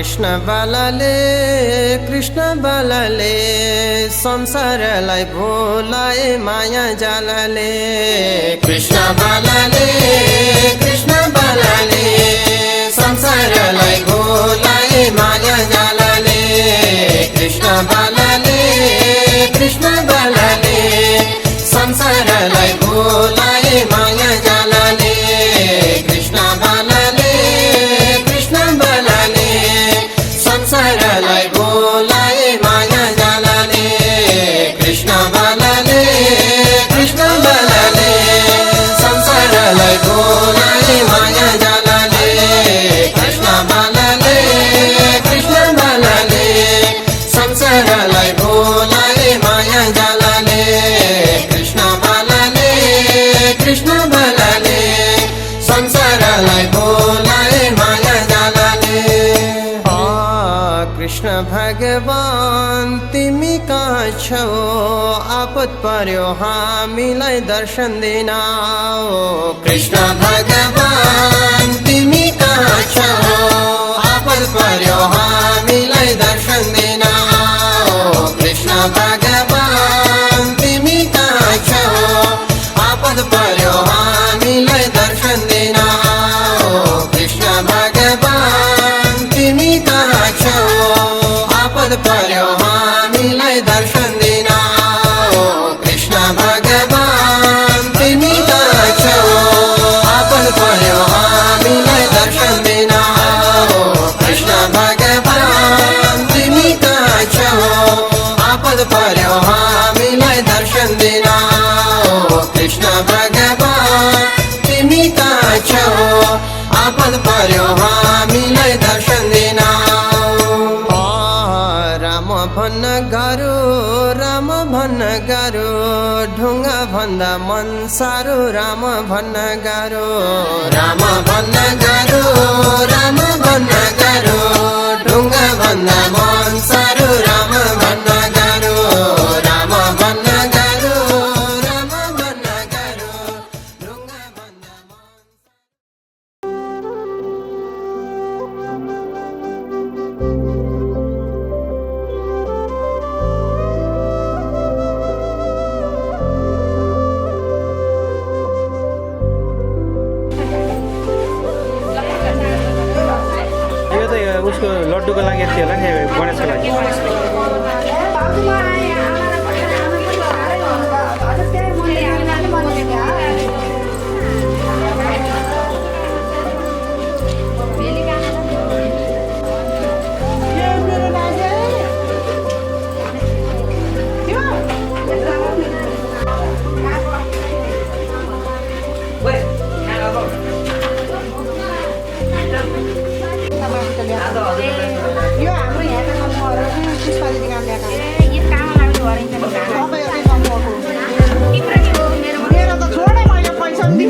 कृष्ण बालाले संसारलाई भुलाए माया जालले कृष्ण बालाले संसारलाई भुलाए माया जालले कृष्ण बालाले संसारलाई भुलाए माया जालले कृष्ण बालाले संसारलाई भुलाए माया जालले कृष्ण बालाले संसारलाई भुलाए माया जालले कृष्ण बालाले संसारलाई भुलाए माया जालले कृष्ण बालाले संसारलाई भुलाए माया जालले कृष्ण भगवान तिमी कहाँ छौ आपत पर्यो हामीलाई दर्शन दिन कृष्ण भगवान तिमी कहाँ छौ आपत पर्यो हामीलाई दर्शन दिन कृष्ण भगवान तिमी कहाँ छौ आपत पर्यो हामीलाई दर्शन दिन कृष्ण भगवान तिमी कहाँ छौ आपद पर्यो हामीलाई दर्शन दिन कृष्ण भगवान तिमी कहाँ छौ आपद पर्यो हामीलाई दर्शन दिन कृष्ण भगवान तिमी कहाँ छौ आपद पर्यो हामीलाई दर्शन दिन कृष्ण भगवान तिमी कहाँ छौ आपद पर्यो हामीलाई दर्शन दिन राम भन्न गाह्रो ढुङ्गा भन्दा मन सारो राम भन्न गाह्रो ढुङ्गा भन्दा मन सारो राम भन्न गाह्रो ढुङ्गा भन्दा उसको लड्डुको लागि यति होला नि गणेशको लागि यो हाम्रो यहाँका नम्बरहरू पुष्पाले काम ल्याएको मेरो त छोडै मैले पैसा पनि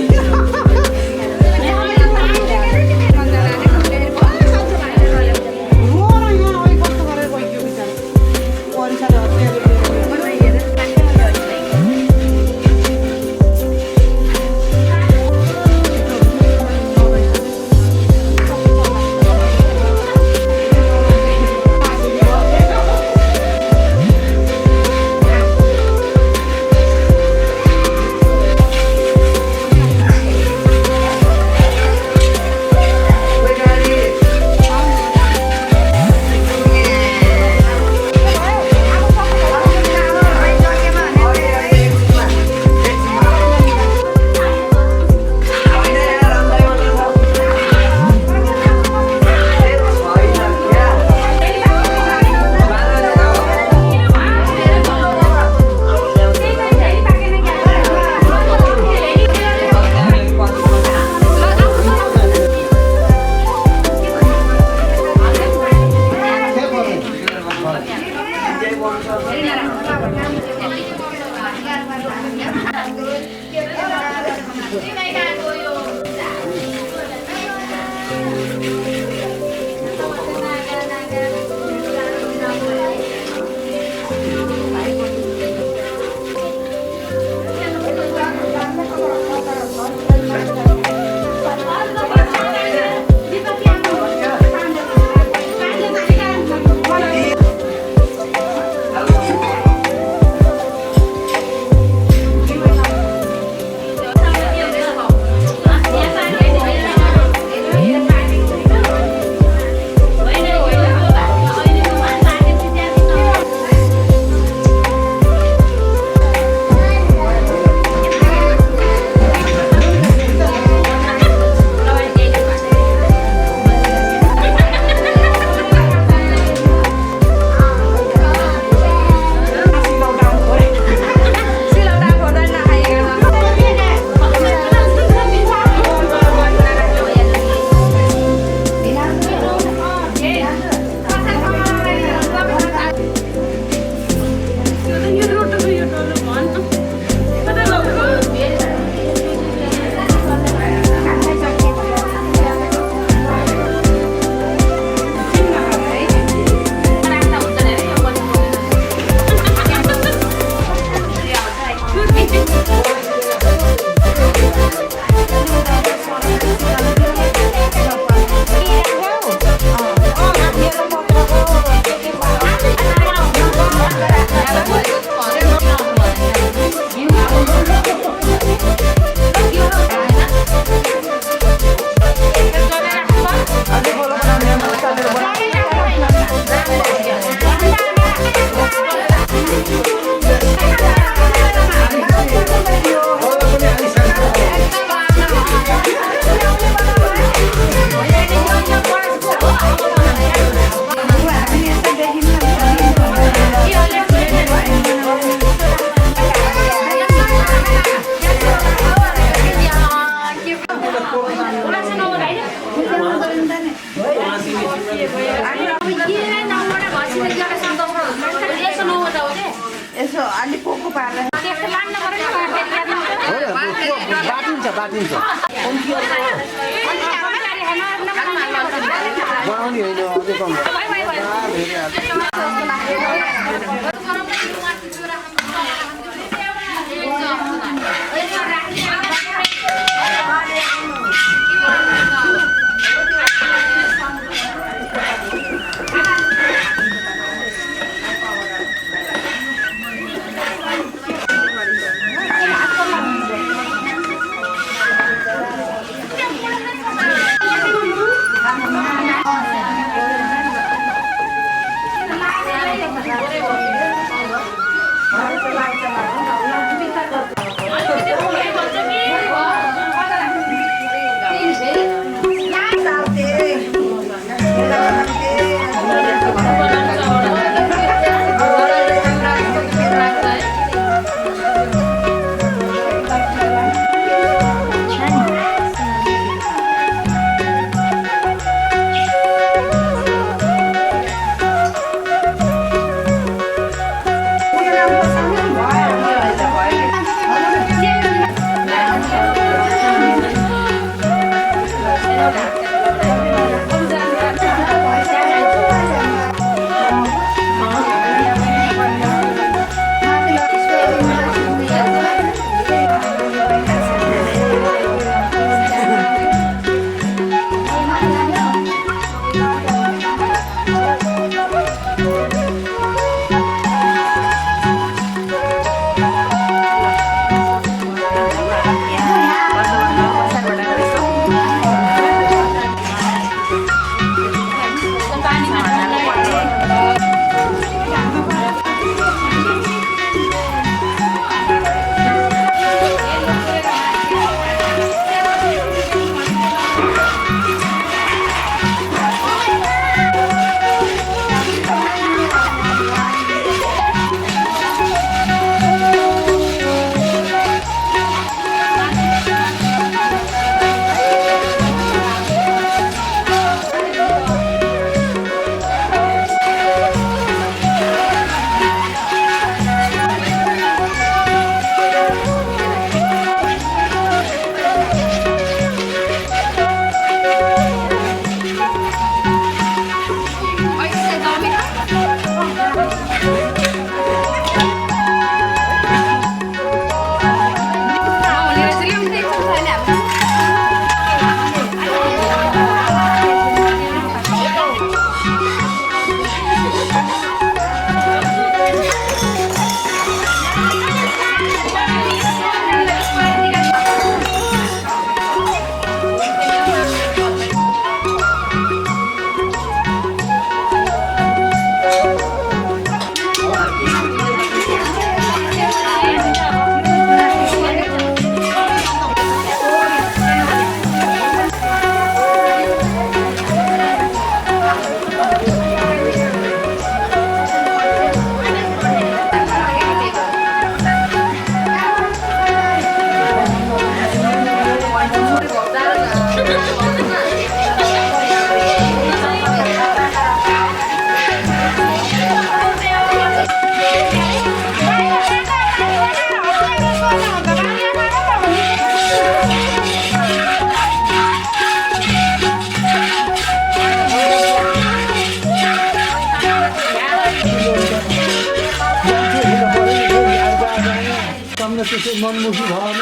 बाटिन्छ बाटिन्छ बनाउने होइन अझै कम त्यसै मनमुखी भएन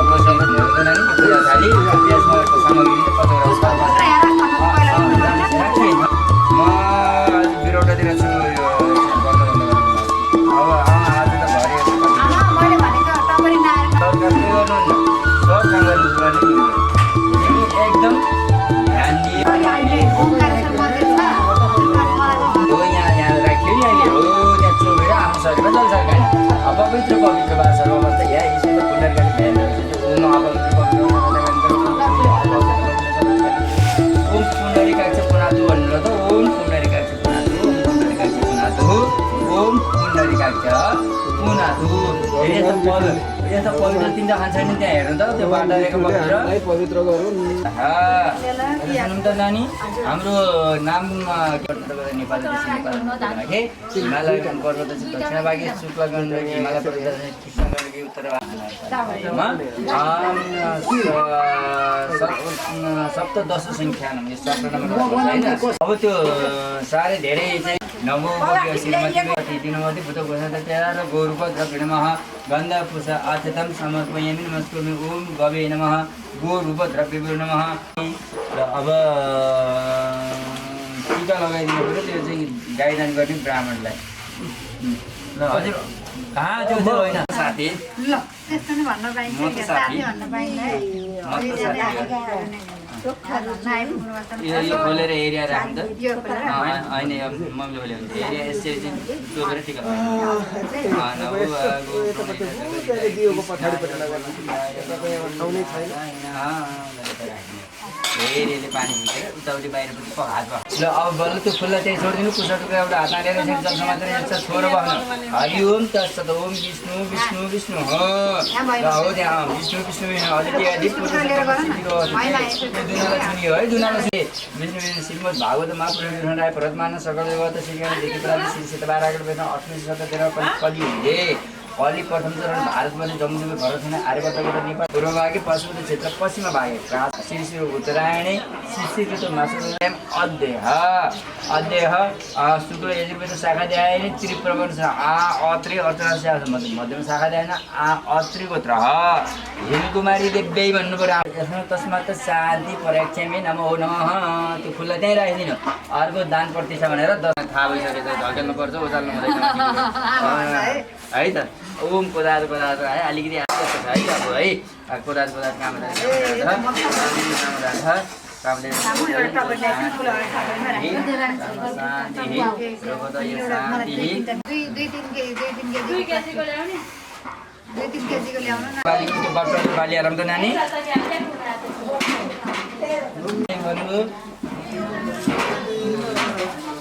अब पूजा थाली त्यसमा सामग्री कतिवटा छ म बिरौटातिर छु यो अब आज त भरे एकदम ध्यान दिए यहाँ राख्यो नि अहिले हो त्यहाँ चोबेर आफ्नो शरीरमा जलसा खाने पवित्र पवित्र भाषाहरू अवस्था यहाँ यसरी पुण्डरकारी ध्यान ओम पुण्डरीकाक्ष पुनातु भनेर त ओम पुण्डरीकाक्ष पुनातु ओम पुण्डरीकाक्ष पुनातु यता पवित्र तिनवटा खान्छ नि त्यहाँ हेर्नु त त्यो बाटारेको पवित्र गरौँ सुनौँ त नानी हाम्रो नाम नेपाली हिमालय पर्वत दक्षिण भागी शुक्ल गण्डकी हिमालय पर्वत कृष्ण गण्डकी उत्तर सप्तदश सङ्ख्या नम्बर 17 नम्बर होइन अब त्यो साह्रै धेरै चाहिँ नमो श्रीमती दिनमती भूत घोषणा र गौरूप द्रव्यणमः गन्ध पुष आचतम समर्पयामि नमस्कुर्मि ओम गवे नमः गौरूप द्रव्यभ्यो नमः र अब टीका लगाइदिनु पऱ्यो त्यो चाहिँ गाइदान गर्ने ब्राह्मणलाई ल हजुर कहाँ त्यो थियो होइन साथी यो खोलेर एरिया राख्नु त होइन मम्मीले बोल्यो भने एरिया यसरी चाहिँ चोपेर टिका एरियाले पानी फिटेर उताउति बाहिर पनि हात भयो ल अब बल्ल त्यो फुललाई त्यही छोडिदिनु कुसटुको एउटा हात हालेर जल समातेर यस्तो छोरो भयो हरि ओम तत्सत ओम विष्णु विष्णु विष्णु हो त्यहाँ विष्णु विष्णु है दुनालाई विष्णु श्रीमद् भागवत महापुराण राय भरतमान सकल देवता श्री सीताबारागढ बेना 88 शतकतिर कलि हुँदै कलि प्रथम चरण भारतमा जम्मूमा भरतमा आर्यभट्टबाट नेपाल पूर्व भागे पशुपति क्षेत्र पश्चिम भागे श्री श्री उत्तरायणे श्री ऋतु मासुम अध्यय शुक्ल यजुर्वेद शाखा ध्यायने त्रिप्रवन अत्रि अर्चना मध्यम शाखा ध्यान अत्रि गोत्र हिमकुमारी देव्यै भन्नु पर्यो तस्मात् शान्ति पराक्षमे नमो नमः त्यो फुललाई त्यहीँ राखिदिनु अर्को दान प्रतिष्ठा भनेर थाहा भइसकेको छ झल्काल्नु पर्छ उचाल्नु हुँदैन है त ओम कोदार कोदार है अलिकति आएको छ है अब है कोदार कोदार काम बाली आराम त नानी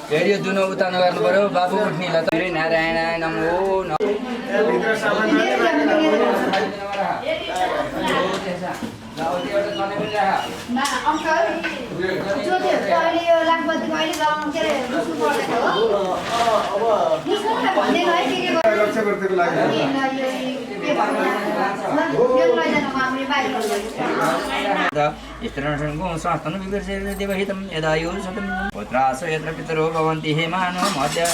फेरि यो दुनो उता नगर्नु पर्यो बाबु उठ्नेलाई त नारायण नमो पितरो भवन्ति हे मानव मध्य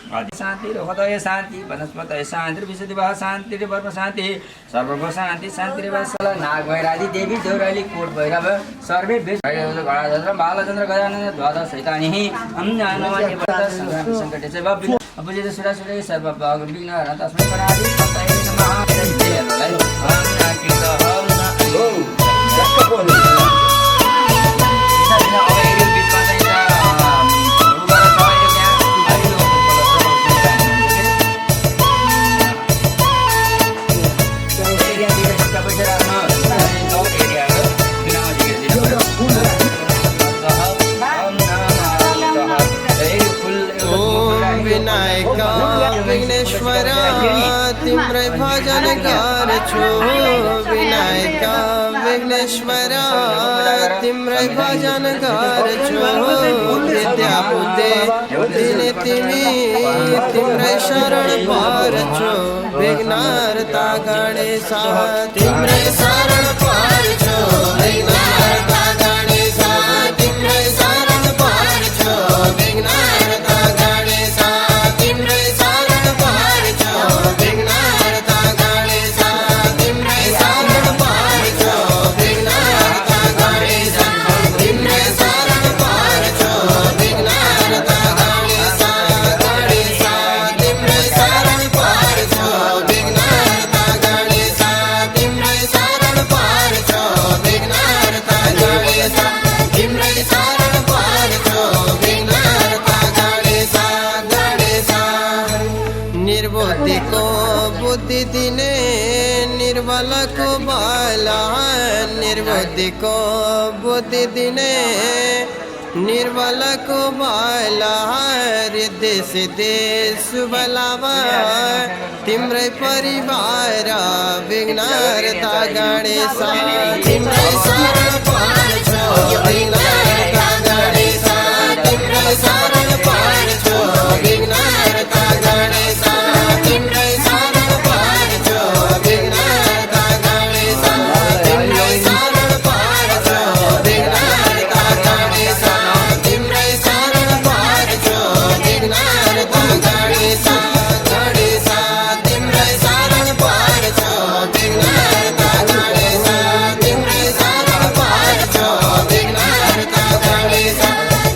शान्ति हृदय शान्ति वनस्पतय शान्ति विशुद्धिभाव शान्ति वर्म शान्ति सर्वभूत शान्ति शान्ति नाग भैरादी देवी देउराली कोट भैरव सर्वे घडाचन्द्र बालचन्द्र गजानन्द द्वादश शैतानि सङ्कटे पूजित सुरासुरे सर्व विघ्न तस्मै गणादि सप्ताहे नमः विघ्नेश्वर तिम्रै भजन गर्छु विनायक विघ्नेश्वर तिम्रै भजन गर्छु विद्या बुद्धि दिने तिमी तिम्रै शरण पर्छु विघ्नहर्ता गणेश तिम्रै शरण पर्छु विघ्नहर्ता गणेश तिम्रै शरण पर्छु विघ्नहर्ता गणेश तिम्रै शरण पर्छु विघ्नहर्ता गणेश तिम्रै शरण दुर्बलको बल निर्बुद्धिको बुद्धि दिने निर्बलको बल रिद्धि सिद्धि शुभ लाभ तिम्रै परिवार विघ्नहर्ता गणेश तिम्रै शरण पर्छु विघ्नहर्ता गणेश तिम्रै शरण पर्छु विघ्नहर्ता गणेश तिम्रै शरण पर्छु विघ्नहर्ता गणेश तिम्रै शरण पर्छु विघ्नहर्ता गणेश तिम्रै शरण पर्छु विघ्नहर्ता गणेश गणेश तिम्रै शरण पर्छु विघ्नहर्ता गणेश तिम्रै शरण पर्छु विघ्नहर्ता गणेश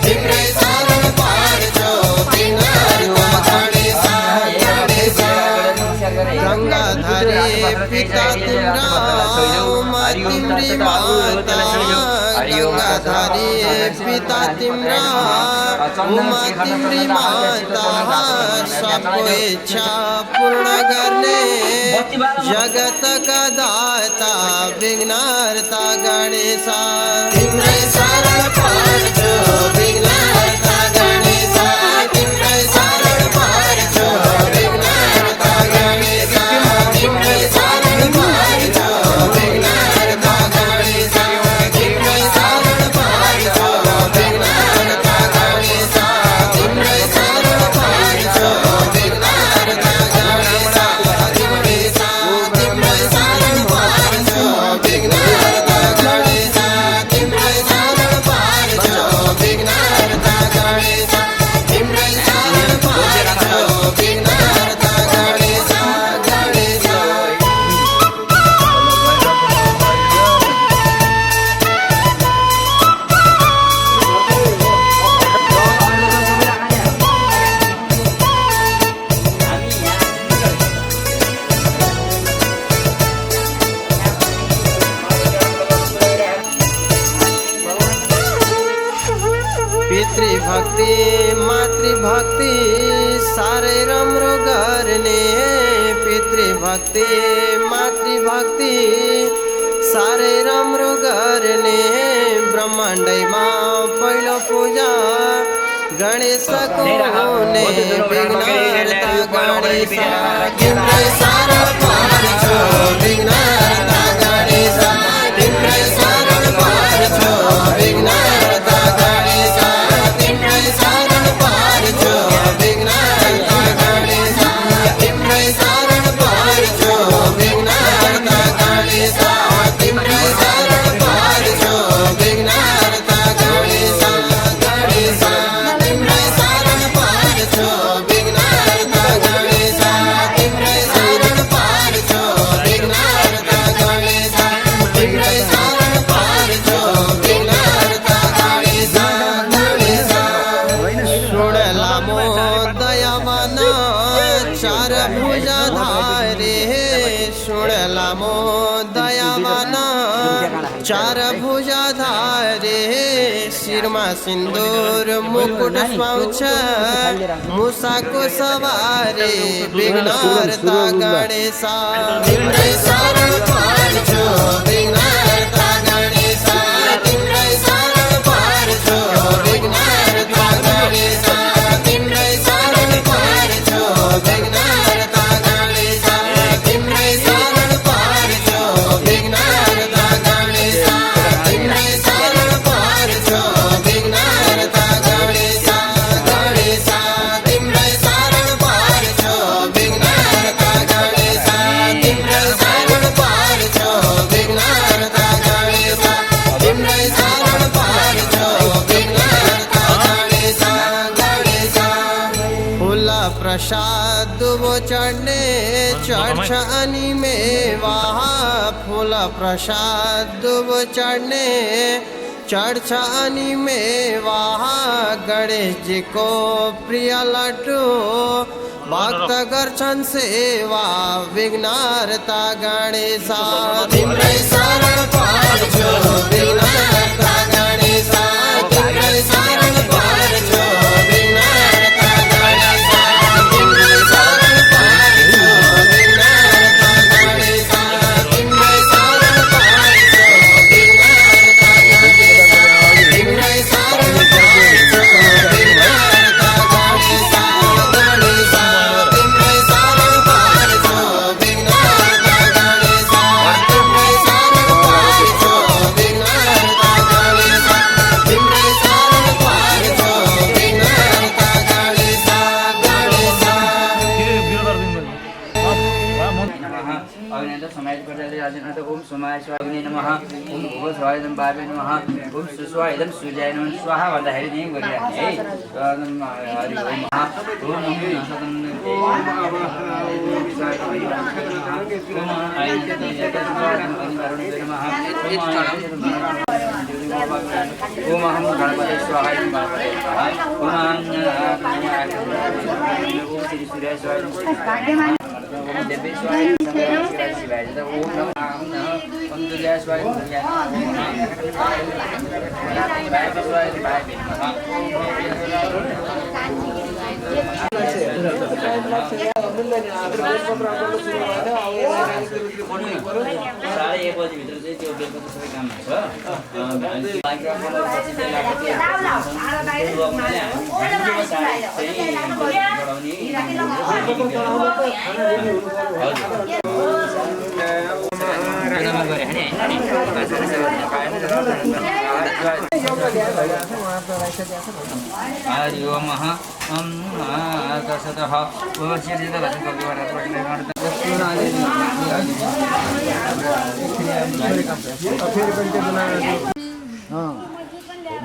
तिम्रै शरण पर्छु विघ्नहर्ता गणेश गणेश गंगाधरी पिता तिम्रा उमा तिम्री माता गंगाधरी पिता तिम्रा उमा तिम्री माता सबको इच्छा पूर्ण गर्ने जगत का दाता विघ्नहर्ता गणेश तिम्रै शरण पर्छु विघ्नहर्ता गणेश तिम्रै शरण पर्छु विघ्नहर्ता गणेश तिम्रै शरण पर्छु विघ्नहर्ता गणेश तिम्रै शरण पर्छु विघ्नहर्ता गणेश तिम्रै शरण पर्छु विघ्नहर्ता गणेश गणेश तिम्रै शरण पर्छु विघ्नहर्ता गणेश तिम्रै शरण पर्छु विघ्नहर्ता गणेश तिम्रै शरण पर्छु विघ्नहर्ता गणेश गणेश पितृभक्ति मातृभक्ति साह्रै राम्रो गर्ने पितृभक्ति मातृभक्ति साह्रै राम्रो गर्ने ब्रह्माण्डैमा पहिलो पूजा गणेशको हुने विघ्नहर्ता गणेश तिम्रै शरण पर्छु विघ्नहर्ता गणेश तिम्रै शरण पर्छु विघ्नहर्ता गणेश तिम्रै शरण पर्छु विघ्नहर्ता गणेश तिम्रै शरण पर्छु विघ्नहर्ता गणेश तिम्रै शरण पर्छु विघ्नहर्ता गणेश गणेश तिम्रै शरण पर्छु विघ्नहर्ता गणेश तिम्रै शरण पर्छु विघ्नहर्ता गणेश तिम्रै शरण पर्छु विघ्नहर्ता गणेश गणेश सुण लामो दयावान चार भुजाधारे सुण लामो दयावान चार भुजाधारे शिरमा सिन्दूर मुकुट पाउँछ मुसाको सवारी विघ्नहर्ता गणेश तिम्रै शरण पर्छु विघ्नहर्ता गणेश तिम्रै शरण पर्छु विघ्नहर्ता गणेश तिम्रै शरण पर्छु विघ्नहर्ता गणेश तिम्रै शरण पर्छु विघ्नहर्ता गणेश तिम्रै शरण पर्छु विघ्नहर्ता गणेश गणेश तिम्रै शरण पर्छु विघ्नहर्ता गणेश तिम्रै शरण पर्छु विघ्नहर्ता गणेश तिम्रै शरण पर्छु विघ्नहर्ता गणेश गणेश फूल प्रसाद दुबो चढ्ने चढ्छ अनि मेवा फूल प्रसाद दुबो चढ्ने चढ्छ अनि मेवा गणेशजीको प्रिय लड्डु भक्त गर्छन् सेवा विघ्नहर्ता गणेश तिम्रै शरण पर्छु विघ्नहर्ता गणेश तिम्रै शरण पर्छु विघ्नहर्ता गणेश तिम्रै शरण पर्छु विघ्नहर्ता गणेश वाचन अथ ओम सोमाय स्वाग्ने नमः ओम भुवस्वाय बाबे नमः ओम सुस्वाय सूर्याय नमः स्वाहा भन्दाखेरि चाहिँ गरिराख्ने है हरि ओम ओम ओम अहम गणपते स्वाहाय गणपते ओम श्री सूर्याय स्वाहाय ओम देवेश्वराय शिवाय ओम नमः ओम दुर्गाय स्वाहाय साढे 1 बजीभित्र चाहिँ त्यो बेलुका सबै काम हरि ओम तसतः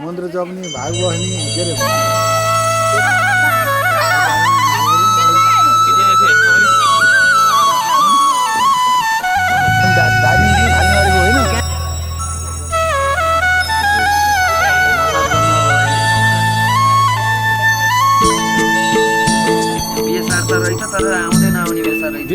मन्त्र जप्ने भाग बस्ने के अरे रहेछ तर आउँदै नआउने बेसा रहेछ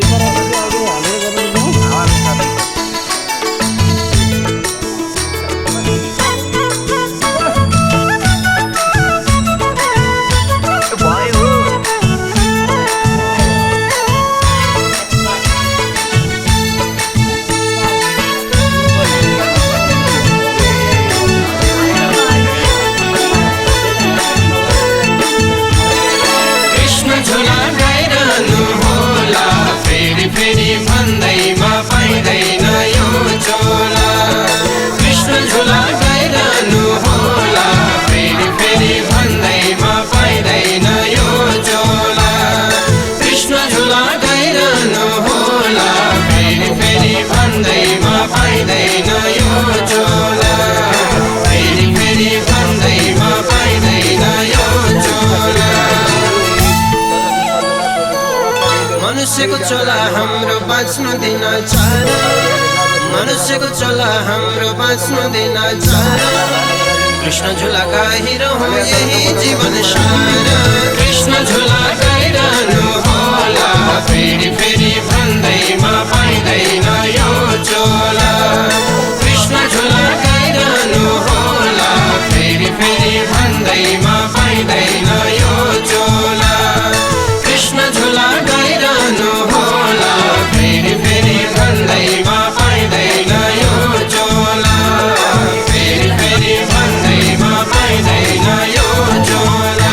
मनुष्यको चोला हाम्रो बाँच्नु दिन चार मनुष्यको चोला हाम्रो बाँच्नु दिन चार कृष्ण झुला गाइरहँ यही जीवन सार कृष्ण झुला गाइरहनु होला फेरि फेरि भन्दैमा पाइँदैन यो चोला कृष्ण झुला गाइरहनु होला फेरि फेरि भन्दैमा पाइँदैन यो चोला कृष्ण झुला गाइरहनु होला फेरि फेरि भन्दैमा पाइँदैन यो चोला फेरि फेरि भन्दैमा पाइँदैन यो चोला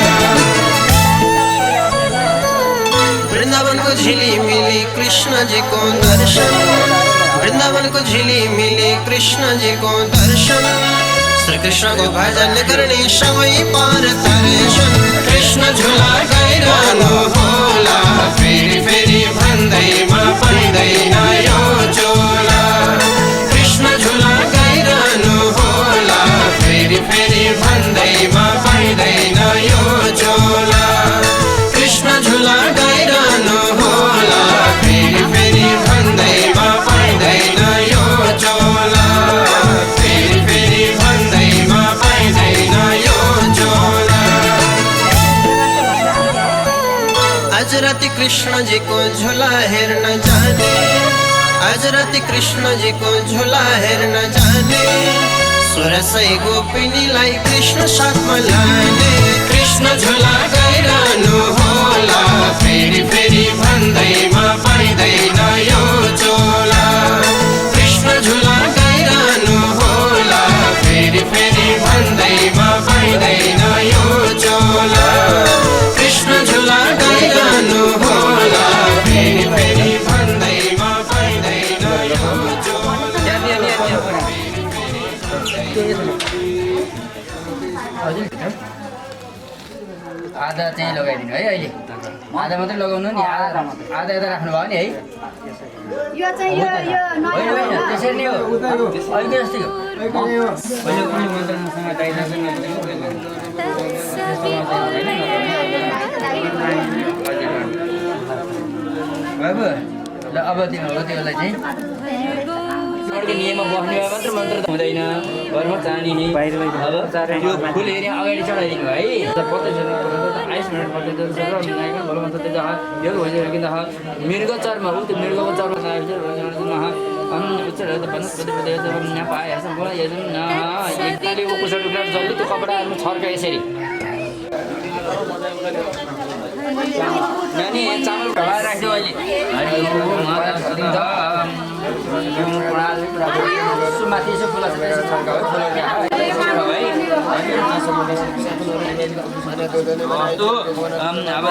वृन्दावनको झिलिमिली कृष्णजीको दर्शन वृन्दावनको झिलिमिली कृष्णजीको दर्शन श्री कृष्णको भजन गर्ने सबै पार तर्छन् कृष्ण झुला गाइरहनु होला फेरि फेरि भन्दैमा पाइँदैन यो चोला कृष्ण झुला गाइरहनु होला फेरि फेरि भन्दैमा पाइँदैन यो चोला कृष्ण झुला गाइरहनु होला फेरि फेरि भन्दैमा पाइँदैन यो चोला फेरि फेरि भन्दैमा पाइँदैन यो चोला आज राति कृष्णजीको झोला हेर्न जाने आज राति कृष्णजीको झोला हेर्न जाने 1600 गोपिनीलाई कृष्ण साथमा लाने कृष्ण झोला गाइरहनु होला फेरि फेरि भन्दैमा पाइँदैन यो चोला कृष्ण झोला गाइरहनु होला फेरि फेरि भन्दैमा पाइँदैन यो चोला कृष्ण झोला गाइरहनु होला फेरि फेरि भन्दैमा पाइँदैन यो चोला आधा चाहिँ लगाइदिनु है अहिले आधा मात्रै लगाउनु नि आधा आधा यता राख्नु भयो नि है यो चाहिँ यो होइन होइन त्यसरी नै हो अहिले जस्तै हो अहिले कुनै मन्त्रसँग दाइदासँग बाबु ल अब तिमी हो त्यसलाई चाहिँ नियममा बस्ने भए मात्र मन्त्र त हुँदैन घरमा चाहिने अब त्यो फुल हेरी अगाडि चढाइदिनु है 25 आइस मिनट पर्छ भगवान् सत्य जहाँ यो भइसक्यो किन मृग चर्म हो त्यो मृगको चर्म जल्दी त्यो कपडाहरू छर्का यसरी नानी चामल ढलाएर राख्दियो अहिले माथि यसो फुला छ त्यसो छर्का हो अब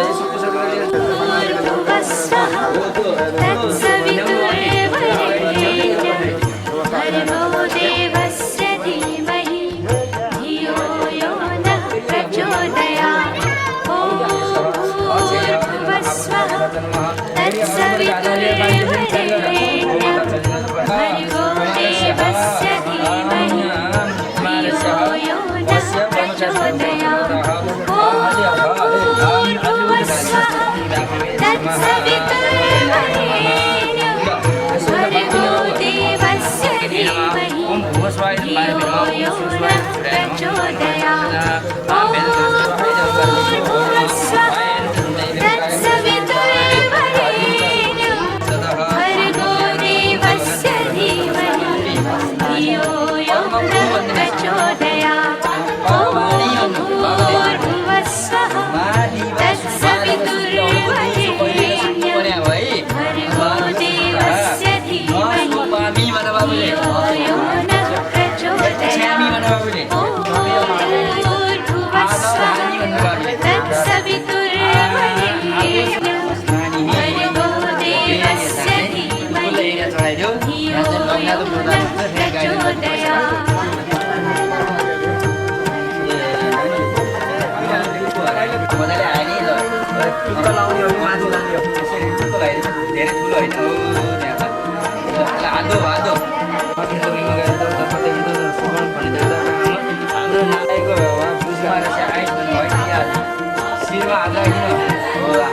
यसो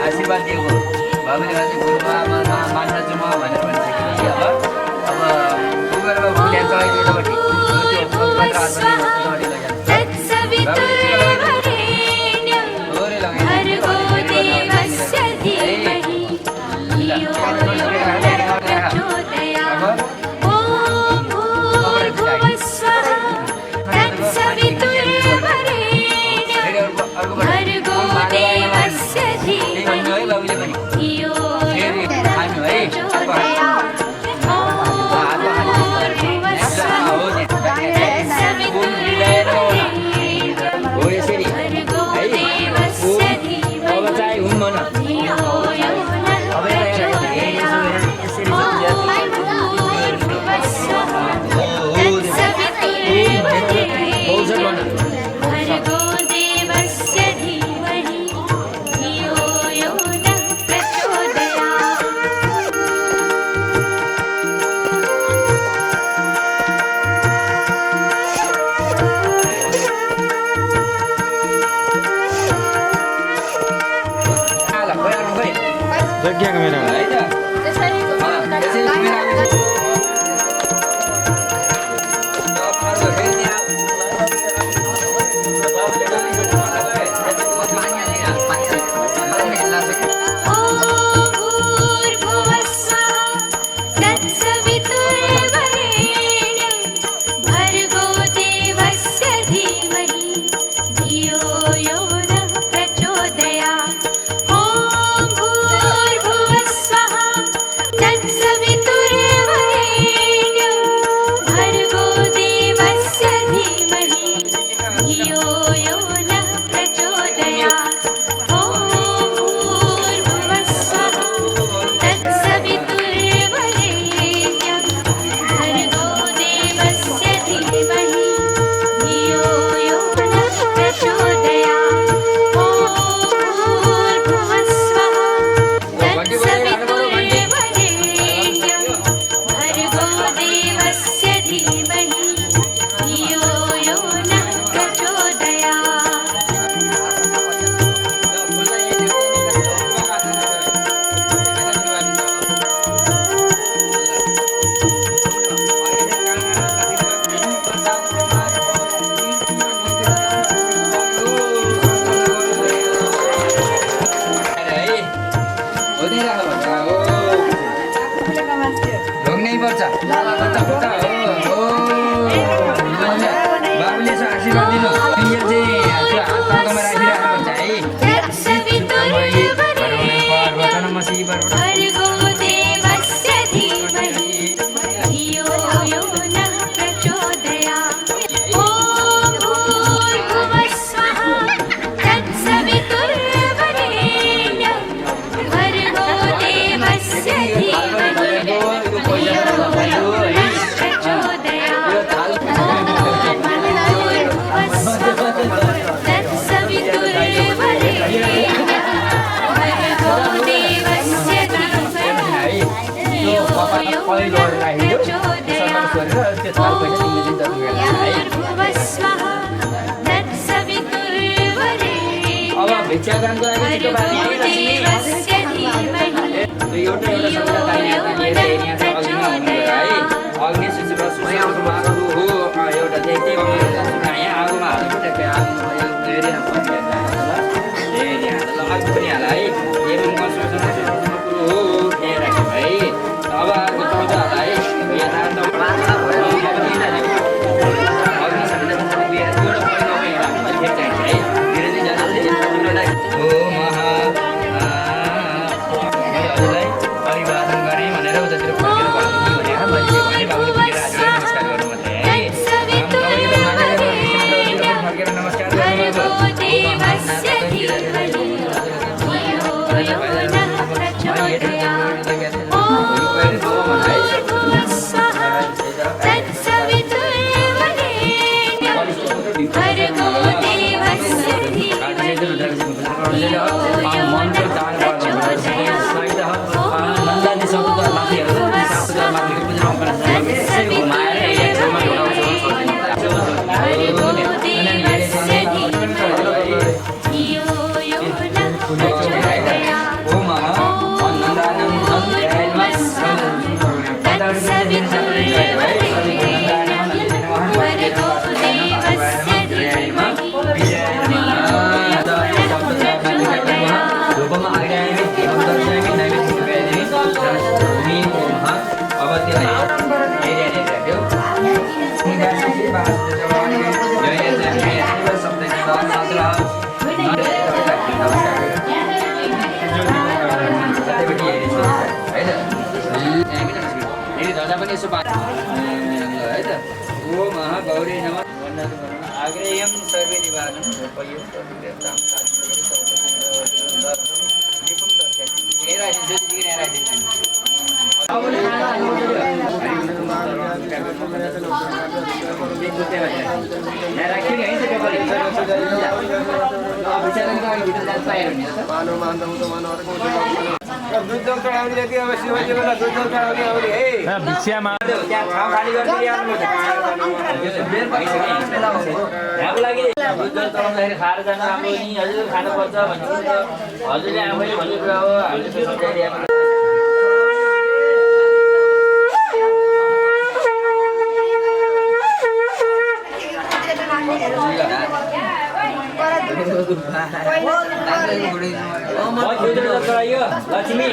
आशीर्वाद दिएको बाबुले चाहिँ गुरुमा मान्न जाउँ भनेर भनिसक्यो अब गुगलमा भुल्या चलाइदिएपछि बाबुले यसो आशीर्वाद दिनु यो चाहिँ त्यो हात टाउकोमा राखिराख्नुपर्छ है पर्वतनमसि अब भिक्षादानको लागि छिटो बानी एउटा अग्नि सूचीमा सुसाउनु मागु हो एउटा त्यही यहाँ आगोमा हाल्नु ट्याक्कै अघि पनि हाल है एवं कुरो हो त्यहाँ राख्यो है अब अर्को चौध हाल है यथार्थ गौरी नमः आग्रेयं सर्वे निवारणं भिक्षामा खाएर जानु राम्रो नि हजुर खानुपर्छ भन्ने हजुरले आफैले भन्ने कुरा हो हामीले त्यो सम्झाइरहेको लक्ष्मी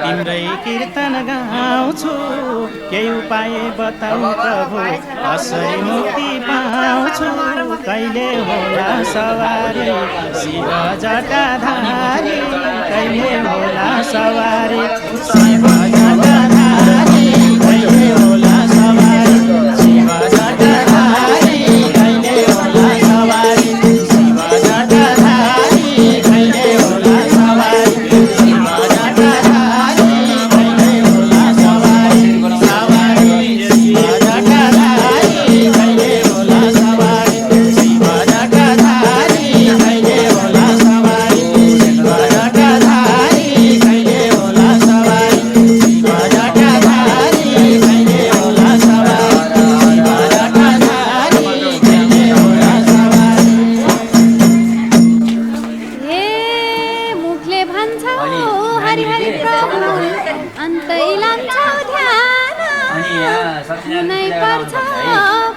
तिम्रै कीर्तन गाउँछु केही उपाय बताऊ प्रभु कसरी मुक्ति पाउँछु कहिले होला सवारी शिव जटाधारी कहिले होला सवारी शिव जटाधारी कहिले होला सवारी शिव जटाधारी कहिले होला सवारी शिव जटाधारी कहिले होला सवारी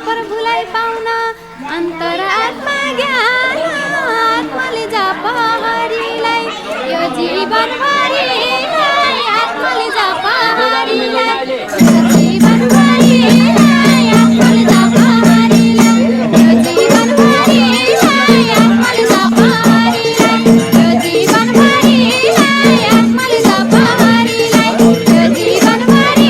प्रभुलाई पाउन अन्तरात्मा ज्ञान आत्माले जाप हरिलाई जीवनभरिलाई आत्माले जपाहारीलाई जीवनभरिलाई आत्माले जपाहारीलाई जीवनभरिलाई आत्माले जपाहारीलाई जीवनभरिलाई आत्माले जपाहारीलाई जीवनभरिलाई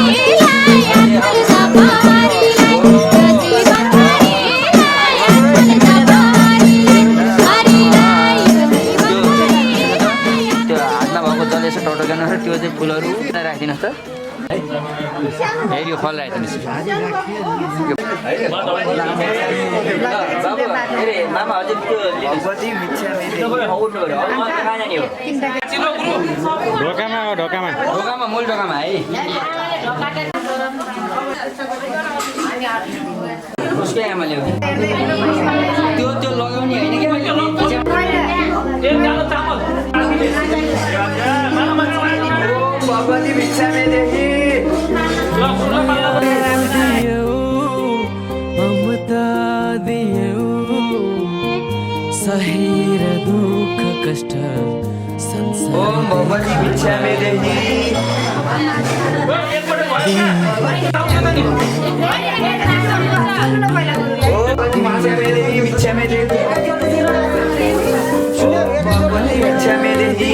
आत्माले जपाहारीलाई त्यो चाहिँ फुलहरू राखिदिनुहोस् त है यो फल राखिदिनुहोस् मामा हजुर ढोकामा हो ढोकामा ढोकामा मूल ढोकामा है उसकै आमाले हो त्यो त्यो लगाउने होइन कि भगवती भिक्षा में देखी ममता दियौ सहेर दुःख कष्ट संसार ओम भगवती भिक्षा में देखी भिक्षा में देखी भगवती भिक्षा में देखी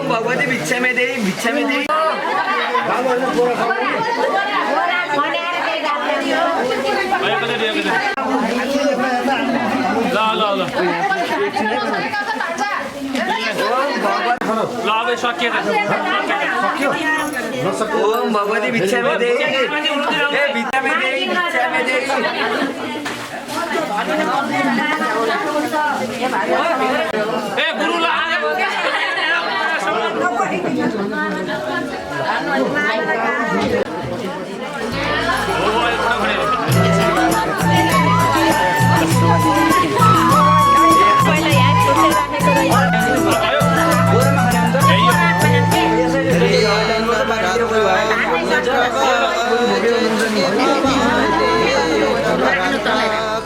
भगवती भिक्षा में दे भिक्षा में दे ओम भगवती भिक्षा में दे भिक्षा में दे भिक्षा में दे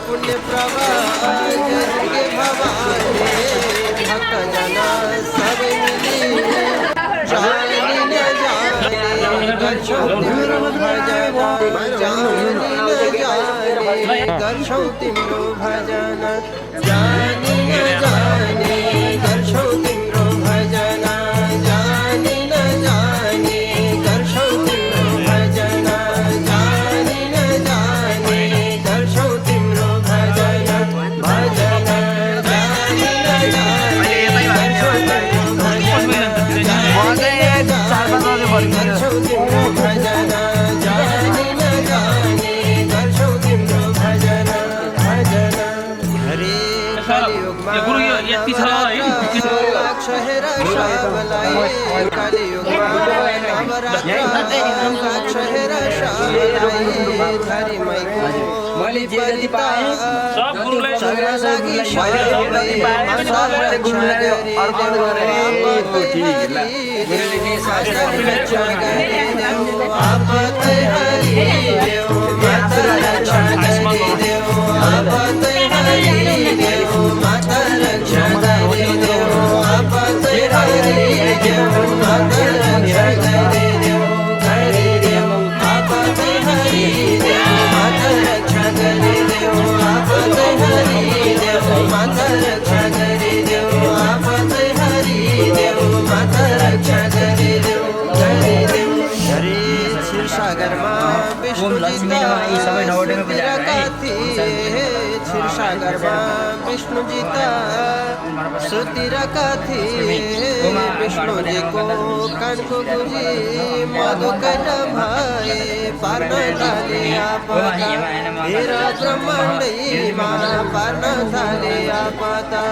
पुण्य प्रभा भक्तजन सब गर्छौ तिम्रो भजन जानी न जानी गर्छौ तिम्रो भजन जानी न जानी गर्छौ तिम्रो भजन जानी न जानी गर्छौ तिम्रो भजन भजन जानी न जानी गर्छौ तिम्रो भजन गर्छौ तिम्रो भजन जानी न जानी गर्छौ तिम्रो भजन भजन हरे कलियुगमा अक्षर श्रावलाई कलियुगमा नवरात्र अक्षर श्रावलाई धरि मैको मैले जे जति पाए सब गुरुलाई लागि गुरुलाई अर्पण गरे ठीक ल गुरुले के शास्त्र आपतै हरि देव माता रक्षा गरे देव आपतै हरि देव माता रक्षा गरे देव आपतै हरि देव माता रक्षा गरे देव आपतै हरि देव माता रक्षा गरे देव आपतै हरि देव माता रक्षा गरे देव आपतै हरि देव माता रक्षा गरे देव हरे क्षीरसागरमा क्षीरसागरमा विष्णुजीता सुतिरका थिए विष्णुजीको कानको गुजी मधुकैला भए पार्न थाले आपदा हेर ब्रह्माण्डैमा पार्न थाले आपदा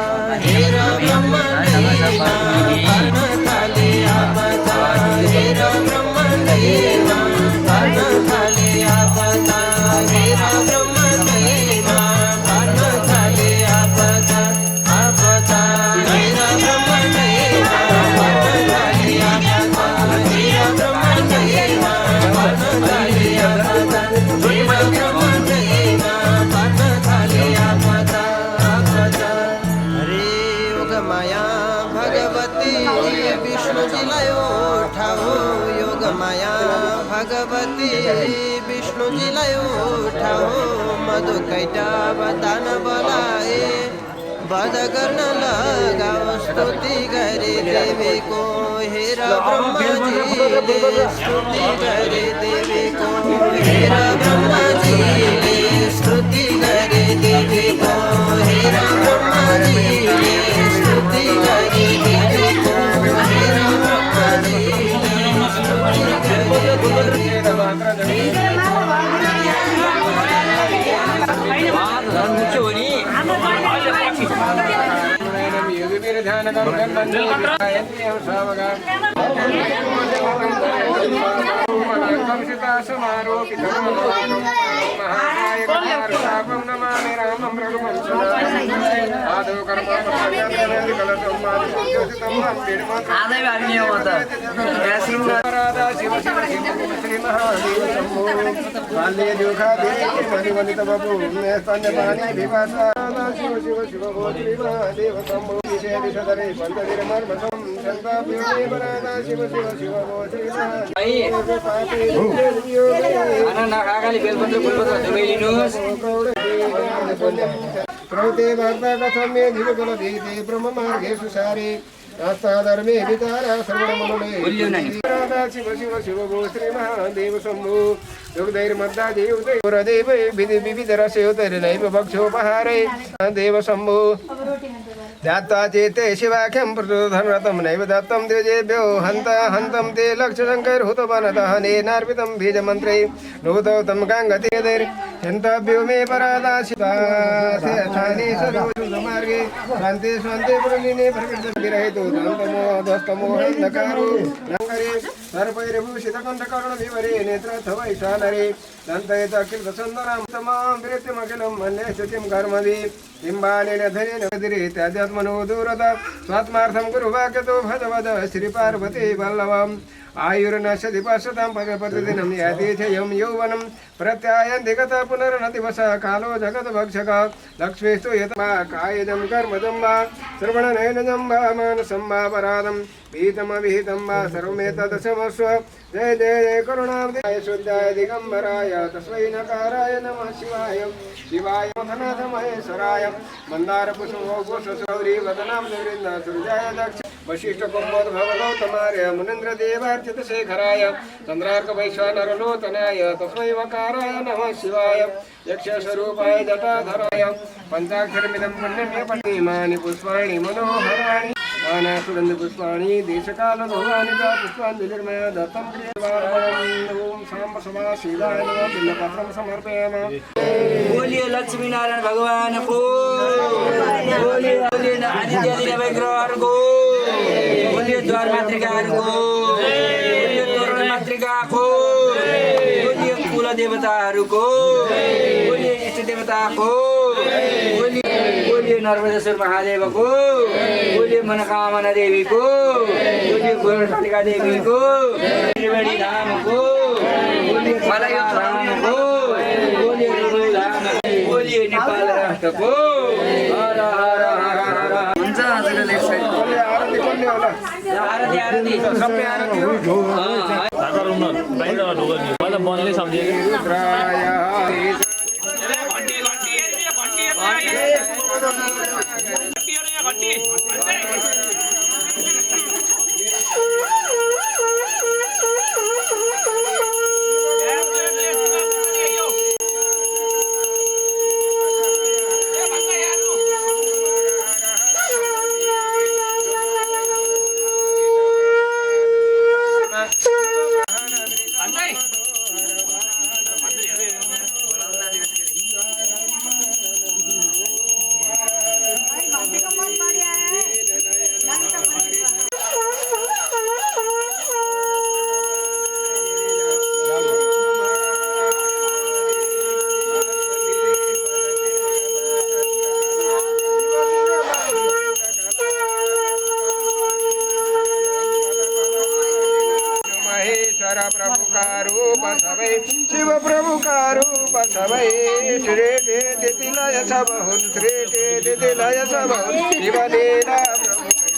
हेर ब्रह्माण्डैमा पार्न थाले आपदा हेर ब्रह्माण्डैमा पार्न थाले आपदा हेर ब्रह्माण्डैमा पार्न थाले आपदा आपदा हेर ब्रह्माण्डैमा पार्न थाले आपदा हेर ब्रह्माण्डैमा पार्न थाले आपदा हेर ब्रह्माण्डैमा पार्न थाले आपदा आपदा हरे योगमाया भगवती विष्णुजीलाई उठाओ योगमाया भगवती विष्णुजीलाई उठाओ मधु कैटभ दान बोलाए वध गर्न लगाओ स्तुति गरे देवीको हेर ब्रह्माजीले स्तुति गरे देवीको हेर ब्रह्माजीले स्तुति गरे देवीको हेर ब्रह्माजीले स्तुति गरे देवीको हेर ब्रह्माजीले स्तुति गरे प्रवृत्ते वार्ता कथं मे जीवकुलधीते ब्रह्ममार्गेषु सारे आस्ताधर्मे विचारा सर्वमनुमे शिव शिव शिव भो श्रीमहादेव शम्भो योगदैर्मद्दादेव विविधरसयोतैर्नैव भक्षोपहारे देव शम्भो ध्यात्वा चेते शिवाख्यं प्रचोदनरतं नैव दत्तं द्विजेभ्यो हन्तं ते लक्ष्यशङ्कैर्हुतवनदहनेनार्पितं बीजमन्त्रे नूतौतं गाङ्गतिर्हन्तव्यो मे परादाशितानि सरोषुमार्गे शान्ते स्वान्ते पुरलिने प्रकृतिरहितो दन्तमोहस्तमोहन्धकारो नङ्गरे सर्वैर्भूषितकण्ठकर्णविवरे नेत्रथवैशानरे दन्तयतखिलसन्दनां तमां प्रीतिमखिलं मन्ये स्थितिं कर्मदि बिम्बानेन धनेन वदिरे त्याज्यात्मनो दूरत स्वात्मार्थं कुरु वाक्यतो भजवद श्रीपार्वती वल्लभम् आयुर्नश्यति पश्यतां प्रतिदिनं यातीथयं यौवनं प्रत्यायन्ति गतः पुनर्न दिवसः कालो जगद्भक्षक लक्ष्मीस्तु यथा कायजं कर्मजं वा श्रवणनयनजं वा मानसं वा परादं विहितमविहितं वा सर्वमेतदशमस्व जय जय जय करुणाब्धाय शुद्धाय दिगम्बराय तस्मै नकाराय नमः शिवाय शिवाय मथनाथ महेश्वराय मन्दारपुष्पौघोषसौरी वदनां निवृन्दासुरजाय दक्ष वशिष्ठ कुम्भोद भवगौतमार्य मुनीन्द्र देवार्चित शेखराय चन्द्रार्क वैश्वानरलोचनाय तस्मै वकाराय नमः शिवाय यक्षस्वरूपाय जटाधराय पञ्चाक्षरमिदं पुण्यं पठिमानि पुष्पाणि मनोहराणि नानासुगन्ध पुष्पाणि देशकालभोगानि च पुष्पाञ्जलिर्मया दत्तं प्रियवारमणम् ॐ साम्ब समा शिवाय नमः बिल्वपत्रं समर्पयामः। बोलिए लक्ष्मी नारायण भगवान को बोलिए आदित्य विग्रह को बोलिए द्वार मातृका को बोलिए तोरण मातृका को बोलिए कुल देवताहरू को बोलिए इष्ट देवता को बोलिए नर्मदेश्वर महादेव को बोलिए मनोकामना देवी को बोलिए गोरखनालिका देवी को त्रिवेणी धाम को बोलिए मलय धाम को बोलिए धाम बोलिए नेपाल राष्ट्र को हर हर हर हर हुन्छ हजुरले लेफ्ट साइड आरती गर्ने होला आरती आरती सबै आरती हो सागर उन्न बाहिर ढोका मलाई बनले सम्झिए प्रभुका रूप सबै श्रेटे त्यति लय सब हुन् श्रेटे त्यति लय सब हुन् शिवलीला प्रभुकै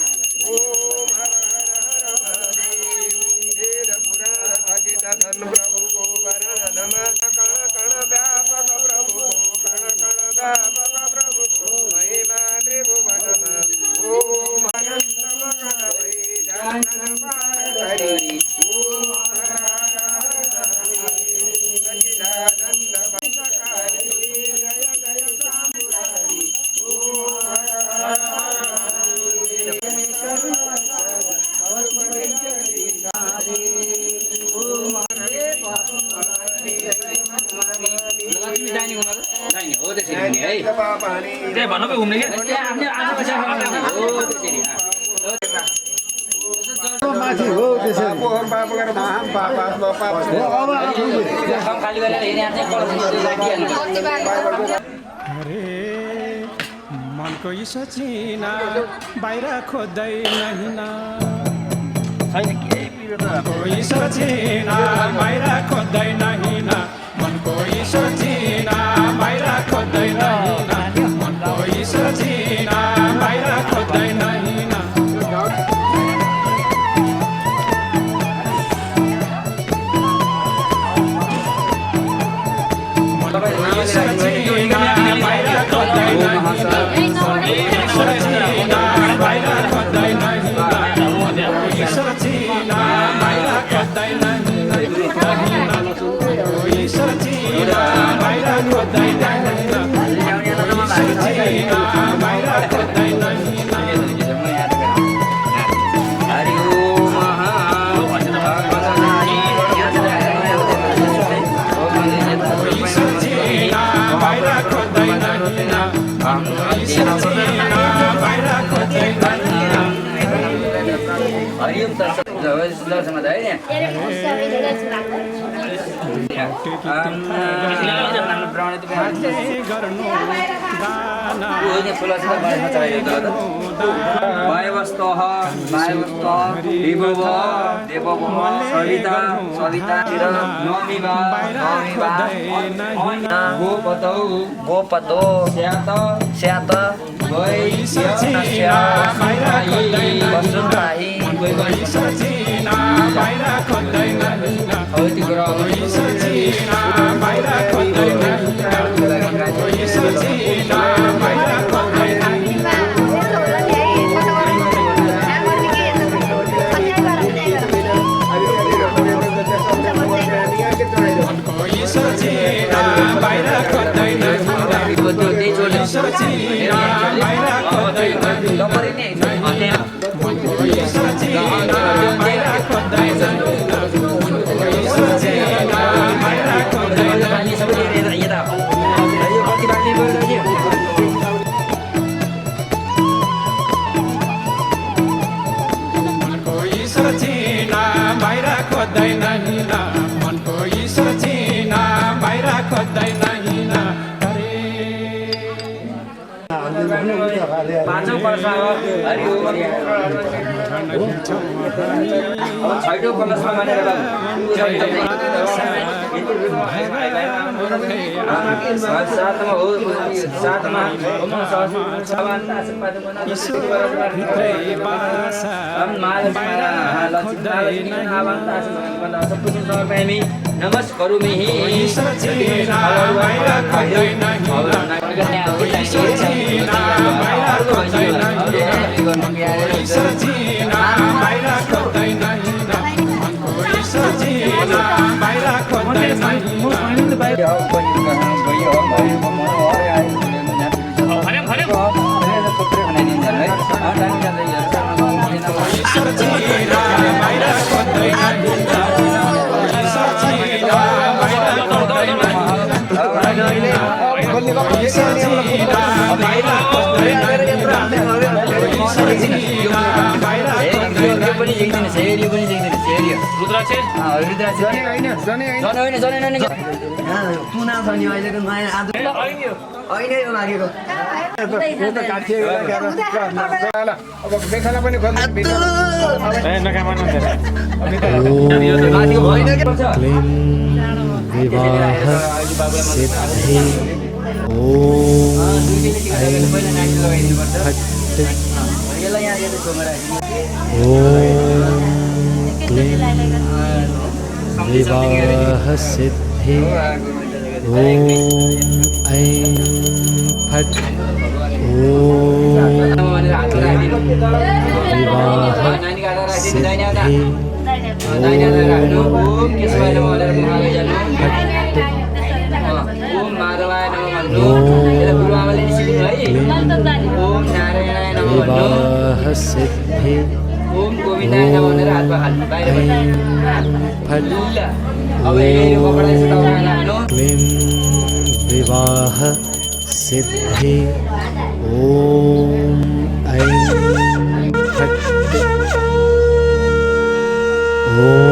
ओम हर हर हर महादेव वेद पुराण थकित छन् प्रभुको वर्णनमा कण कण व्यापक प्रभुको कण कण व्यापक प्रभुको महिमा त्रिभुवनमा ओम आनन्द मगन भई जानन पार गरी ओम हर हर हर सच्चिदानन्द बन्दकारी जय जय सामुरारी ओम हर हर त्यही भन्नु पो घुम्ने माथि हो त्यसरी अरे मनको यी सचिना बाहिर खोज्दैन मनको यी सचिना बाहिर खोज्दैन मनको यी सचिना बाहिर खोज्दैन मनको यी सचिना बाहिर खोज्दैन गोपतो स्यात पाँचौं वर्ष छैटौं कलशमा मानेर सातमा हो सातमा नमस्करोमि सिद्धि विवाह सिद्धि ओम ऐं फट् ओम क्लीं विवाह सिद्धि विवाह सिद्धि ओम गोविंदाय नमः भनेर हात हाल्नु बाहिर अब यो कपडा यस्तो टाउकामा क्लीं विवाह सिद्धि ओम ऐं फट् ओम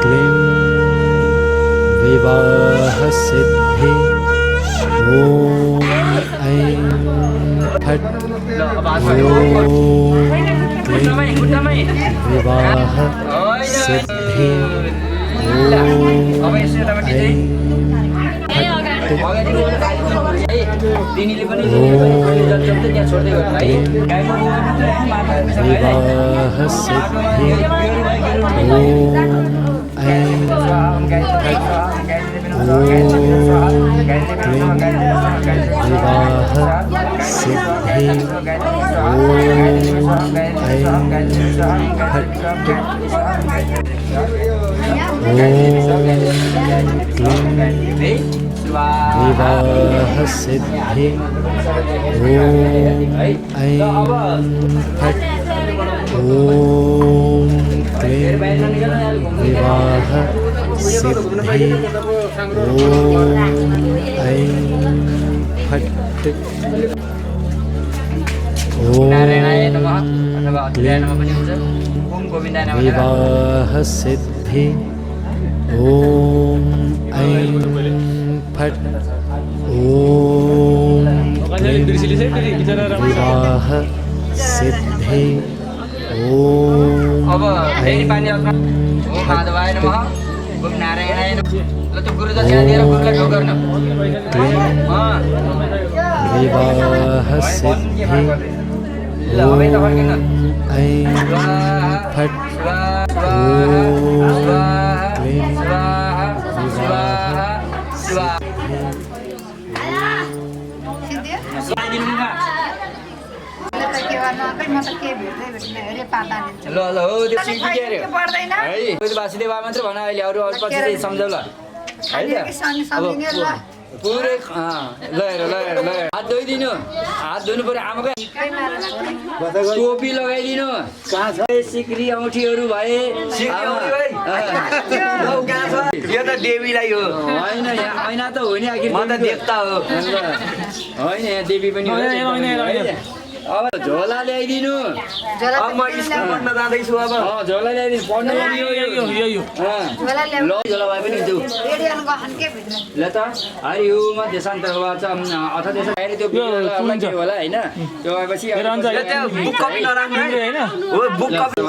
क्लीं विवाह सिद्धि ओम ऐं फट् ओम क्लीं विवाह सिद्धि ओम ऐं दिनीले पनि त्यहाँ छोड्दै गर्नु है विवाह सिद्धि ओम ऐं फट् ओम क्लीं विवाह सिद्धि ओम ऐं फट् ओम क्लीं विवाह सिद्धि ओम ऐं फट् ओम क्लीं विवाह सिद्धि ओम ऐं फट् नारायणाय ओम नमः अथवा अद्वैताय नमः पनि हुन्छ ओम गोविन्दाय नमः विवाह सिद्धि ओम ऐं फट् ओम क्लीं विवाह सिद्धि ओम अब फेरि ऐं पानी आउँछ ओम माधवाय नमः ओम नारायणाय नमः ल त्यो गुरु दक्षिणा दिएर गुरुलाई ढोक गर्न क्लीं विवाह सिद्धि ल अब यता फर्किन ऐं फट् ओम क्लीं ल ल हो त्यो सिक्नु के अरे है त्यो वासुदेव बा मात्र भन अहिले अरू पछि चाहिँ सम्झाउ ल है पुरै ल हेर ल हेर ल हात धोइदिनु हात धुनु पर्यो आमाकै टोपी लगाइदिनु कहाँ छ सिक्री औँठीहरू भए यो त देवीलाई हो होइन यहाँ ऐना त हो नि आखिर म त देवता हो होइन यहाँ देवी पनि हो अब झोला ल्याइदिनु अब म स्कुल पढ्न जाँदैछु अब झोला ल्याइदिनु पढ्नु ल झोला भए पनि हुन्छ ल त हरि ओम देशान्तर वाच अथ देश बाहिर त्यो के होला होइन त्यो भएपछि बुक कपी नराम्रो हैन हो बुक कपी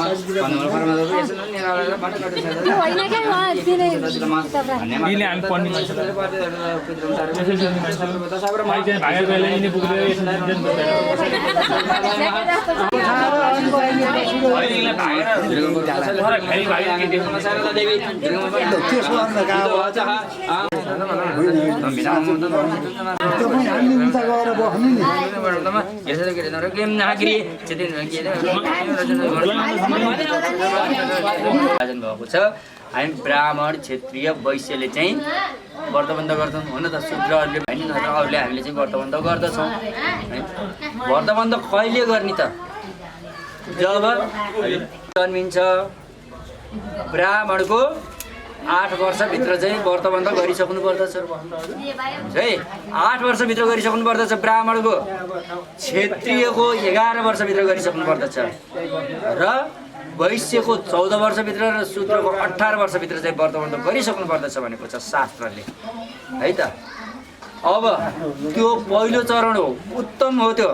भएको छ हामी ब्राह्मण क्षेत्रीय वैश्यले चाहिँ व्रतबन्ध गर्छौँ हुन त शूद्रहरूले होइन नत्र अरूले हामीले चाहिँ व्रतबन्ध गर्दछौँ है व्रतबन्ध कहिले गर्ने त जब जन्मिन्छ ब्राह्मणको 8 वर्षभित्र चाहिँ व्रतबन्ध गरिसक्नु पर्दछ है 8 वर्षभित्र गरिसक्नु पर्दछ ब्राह्मणको क्षेत्रीयको 11 वर्षभित्र गरिसक्नु पर्दछ र वैश्यको 14 वर्षभित्र र शूद्रको 18 वर्षभित्र चाहिँ व्रतबन्ध गरिसक्नु पर्दछ भनेको छ शास्त्रले है त अब त्यो पहिलो चरण हो उत्तम हो त्यो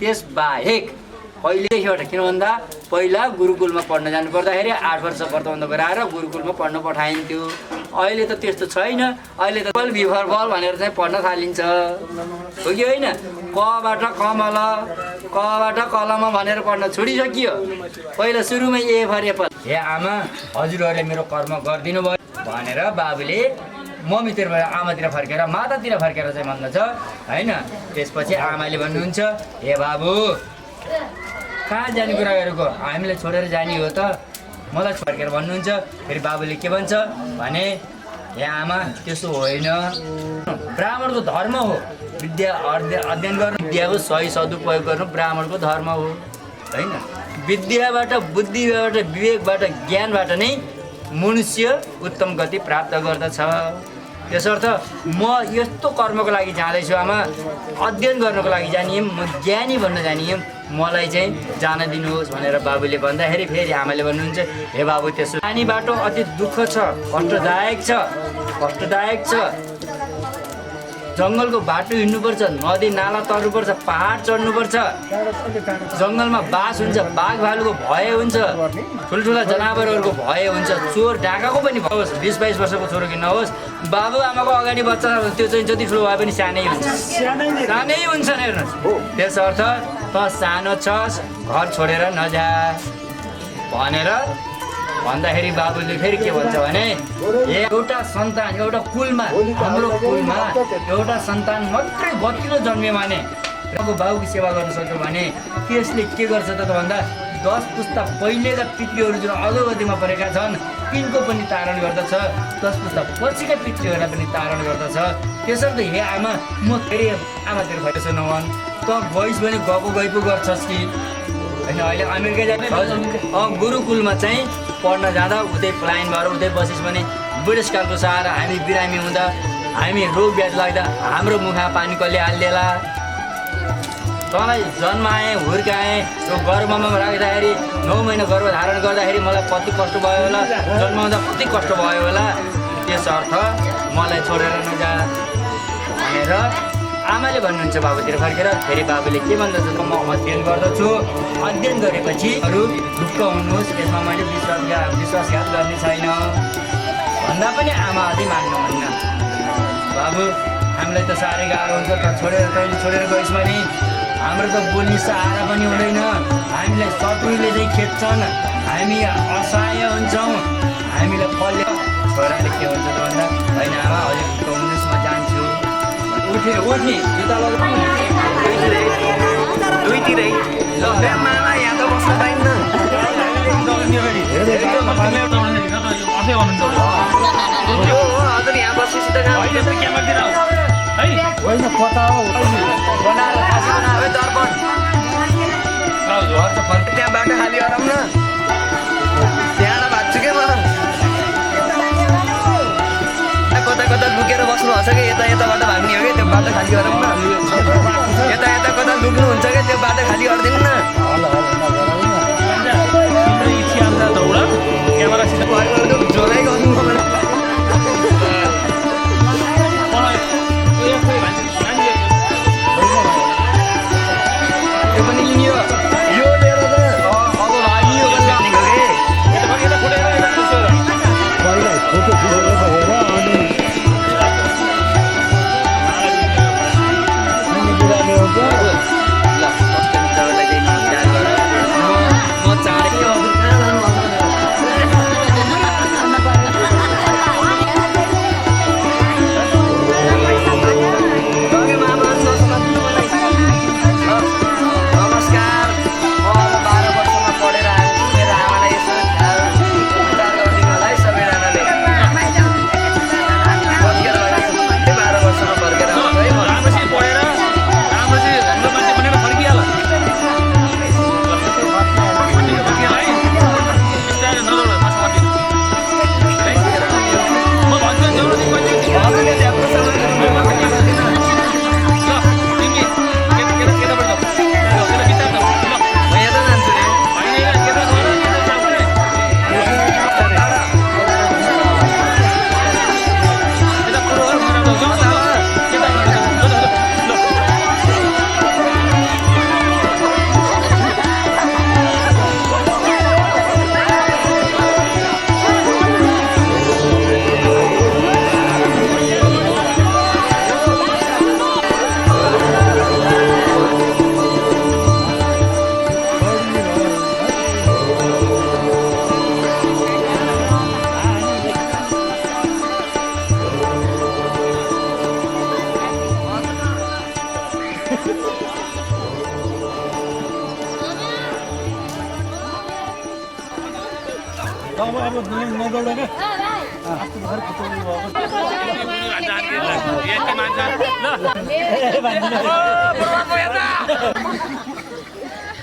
त्यसबाहेक पहिलेदेखिबाट किन भन्दा पहिला गुरुकुलमा पढ्न जानु पर्दाखेरि 8 वर्ष व्रतबन्ध गराएर गुरुकुलमा पढ्न पठाइन्थ्यो अहिले त त्यस्तो छैन। अहिले त बल बिफर बल भनेर चाहिँ पढ्न थालिन्छ हो कि होइन? कबाट कमल कबाट कलम भनेर पढ्न छोडिसकियो। पहिला सुरुमै ए फर एप्पल। हे आमा हजुरहरूले मेरो कर्म गरिदिनु भयो भनेर बाबुले मम्मीतिर आमातिर फर्केर मातातिर फर्केर चाहिँ भन्दछ होइन। त्यसपछि आमाले भन्नुहुन्छ हे बाबु कहाँ जाने कुरा गरेको, हामीलाई छोडेर जाने हो त, मलाई फर्केर भन्नुहुन्छ। फेरि बाबुले के भन्छ भने हे आमा त्यस्तो होइन, ब्राह्मणको धर्म हो विद्या अध्ययन गर्नु, विद्याको सही सदुपयोग गर्नु ब्राह्मणको धर्म हो होइन। विद्याबाट बुद्धिबाट विवेकबाट ज्ञानबाट नै मनुष्य उत्तम गति प्राप्त गर्दछ। त्यसर्थ म यस्तो कर्मको लागि जाँदैछु आमा, अध्ययन गर्नको लागि जाने, म ज्ञानी बन्न जाने, मलाई चाहिँ जान दिनुहोस् भनेर बाबुले भन्दाखेरि फेरि आमाले भन्नुहुन्छ हे बाबु त्यसो जाने बाटो अति दुःख छ, कष्टदायक छ, कष्टदायक छ। जङ्गलको बाटो हिँड्नुपर्छ, नदी नाला तर्नुपर्छ, पहाड चढ्नुपर्छ, जङ्गलमा बास हुन्छ, बाघ भालुको भय हुन्छ, ठुल्ठुला जनावरहरूको भय हुन्छ, चोर डाकाको पनि भय होस्। 20-22 वर्षको छोरो कि नहोस्, बाबु आमाको अगाडि बच्चा त्यो चाहिँ जति ठुलो भए पनि सानै हुन्छ, सानै हुन्छ नि हेर्नुहोस्। त्यसर्थ त सानो छस् घर छोडेर नजा भनेर भन्दाखेरि बाबुले फेरि के भन्छ भने एउटा सन्तान एउटा कुलमा हाम्रो कुलमा एउटा सन्तान मात्रै बत्तिलो जन्मियो भने अब बाबुको सेवा गर्न सक्यो भने त्यसले के गर्छ त भन्दा 10 पुस्ता पहिलेका पितृहरू जुन अधोगतिमा परेका छन् तिनको पनि तारण गर्दछ, 10 पुस्ता पछिका पितृहरूलाई पनि तारण गर्दछ। त्यसर्थ हे आमा म फेरि आमातिर भएछ नभन् त गइस् भने गएको गइ पो गर्छस् कि होइन। अहिले अमेरिका जाने गुरुकुलमा चाहिँ पढ्न जाँदा उतै प्लाइन भएर उतै बसिस् भने बुढेसकालको सहारा हामी बिरामी हुँदा हामी रोग ब्याज लाग्दा हाम्रो मुखमा पानी कसले हालिदिएला? तँलाई जन्माएँ हुर्काएँ, त्यो गर्भमा राख्दाखेरि 9 महिना गर्भ धारण गर्दाखेरि मलाई कति कष्ट भयो होला, जन्माउँदा कति कष्ट भयो होला। त्यसर्थ मलाई छोडेर नजा भनेर आमाले भन्नुहुन्छ बाबुतिर फर्केर। फेरि बाबुले के भन्दछ त म अध्ययन गर्दछु, अध्ययन गरेपछि अरू ढुक्क हुनुहोस्, यसमा मैले विश्वासघात गर्ने छैन भन्दा पनि आमा अझै मान्नुहुन्न। बाबु हामीलाई त साह्रै गाह्रो हुन्छ त, छोडेर कहिले छोडेर गइस् भने हाम्रो त बोल्ने सहारा पनि हुँदैन, हामीलाई शत्रुले चाहिँ खेप्छन्, हामी असहाय हुन्छौँ, हामीलाई फल्यो। छोराले के हुन्छ त भन्दा होइन आमा अलिक ढुक्क हुनुहोस्, म जान्छु। उठ्ने जुत्ता लगाउनु दुईतिरै मामा यहाँ त बस्न पाइन्न। हजुर यहाँ बसेपछि त होइन पता हो बनाएर दर्पण त्यहाँ बाटो खाली गरौँ न, त्यहाँ भाग्छु क्या म। कता कता लुकेर बस्नु भएको छ कि यता यताबाट भाग्ने हो कि त्यो बाटो खाली गरौँ न। यता यता कता लुक्नुहुन्छ क्या त्यो बाटो खाली गरिदिनु न। जोरै गर्नु त्यो पनि लियो यो लिएर त अब भागियो पहिला फोटो खिचेर हेर अनि बिरामी हो क्या म चाँडै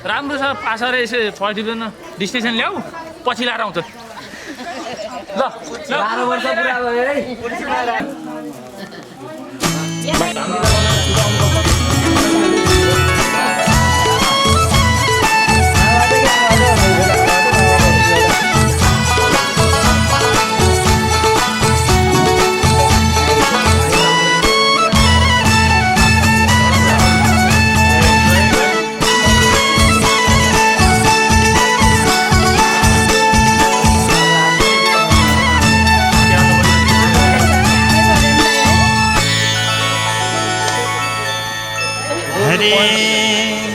राम्रो छ पासर यसो पल्टिँदैन डिस्टेसन ल्याऊ पछि लाएर आउँछ ल 12 वर्ष पुरा भयो है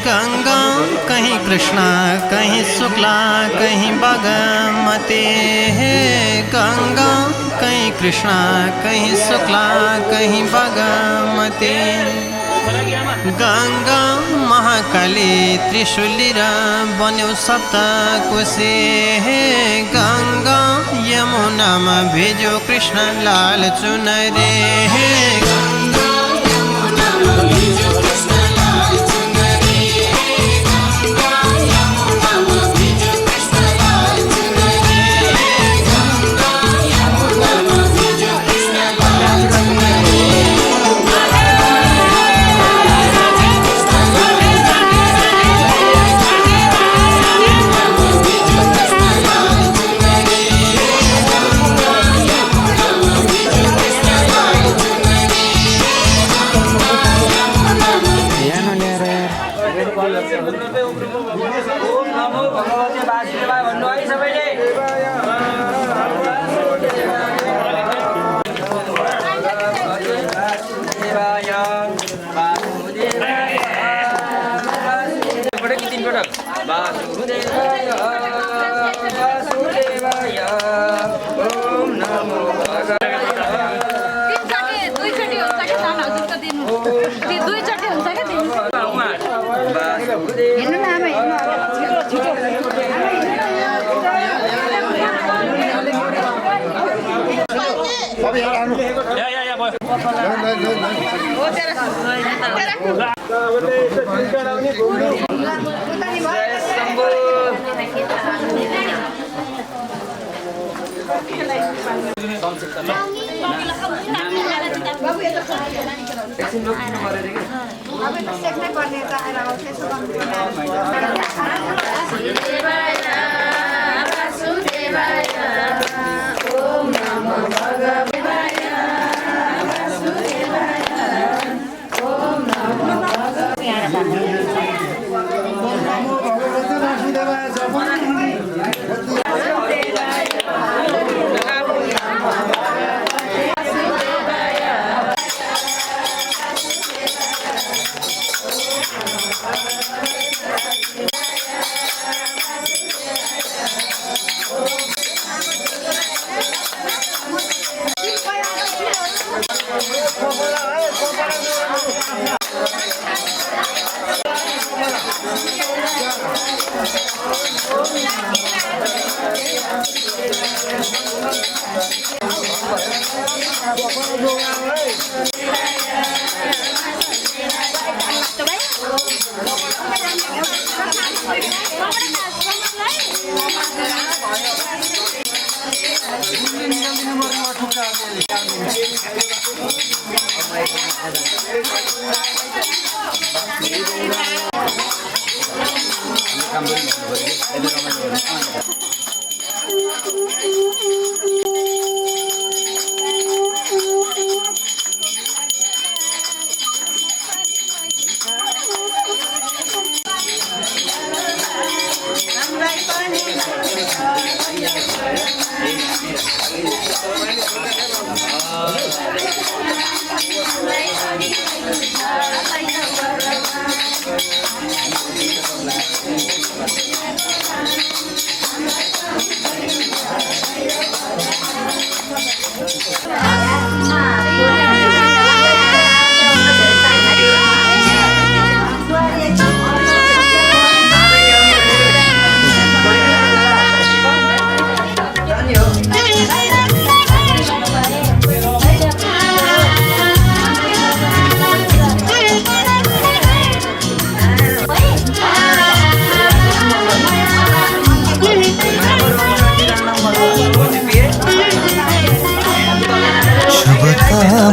गंगा कहीं कृष्णा कहीं शुक्ला कहीं बागमती है गंगा कहीं कृष्णा कहीं शुक्ला कहीं बागमती गंगा महाकाली त्रिशूली र बन्यो सप्तकोशी हे गंगा यमुनामा भिज्यो कृष्ण लाल चुनरी हे गंगा यमुनामा भिज्यो कृष्ण लाल चुनरी हे गंगा यमुनामा भिज्यो कृष्ण लाल चुनरी हे गंगा यमुनामा भिज्यो कृष्ण लाल चुनरी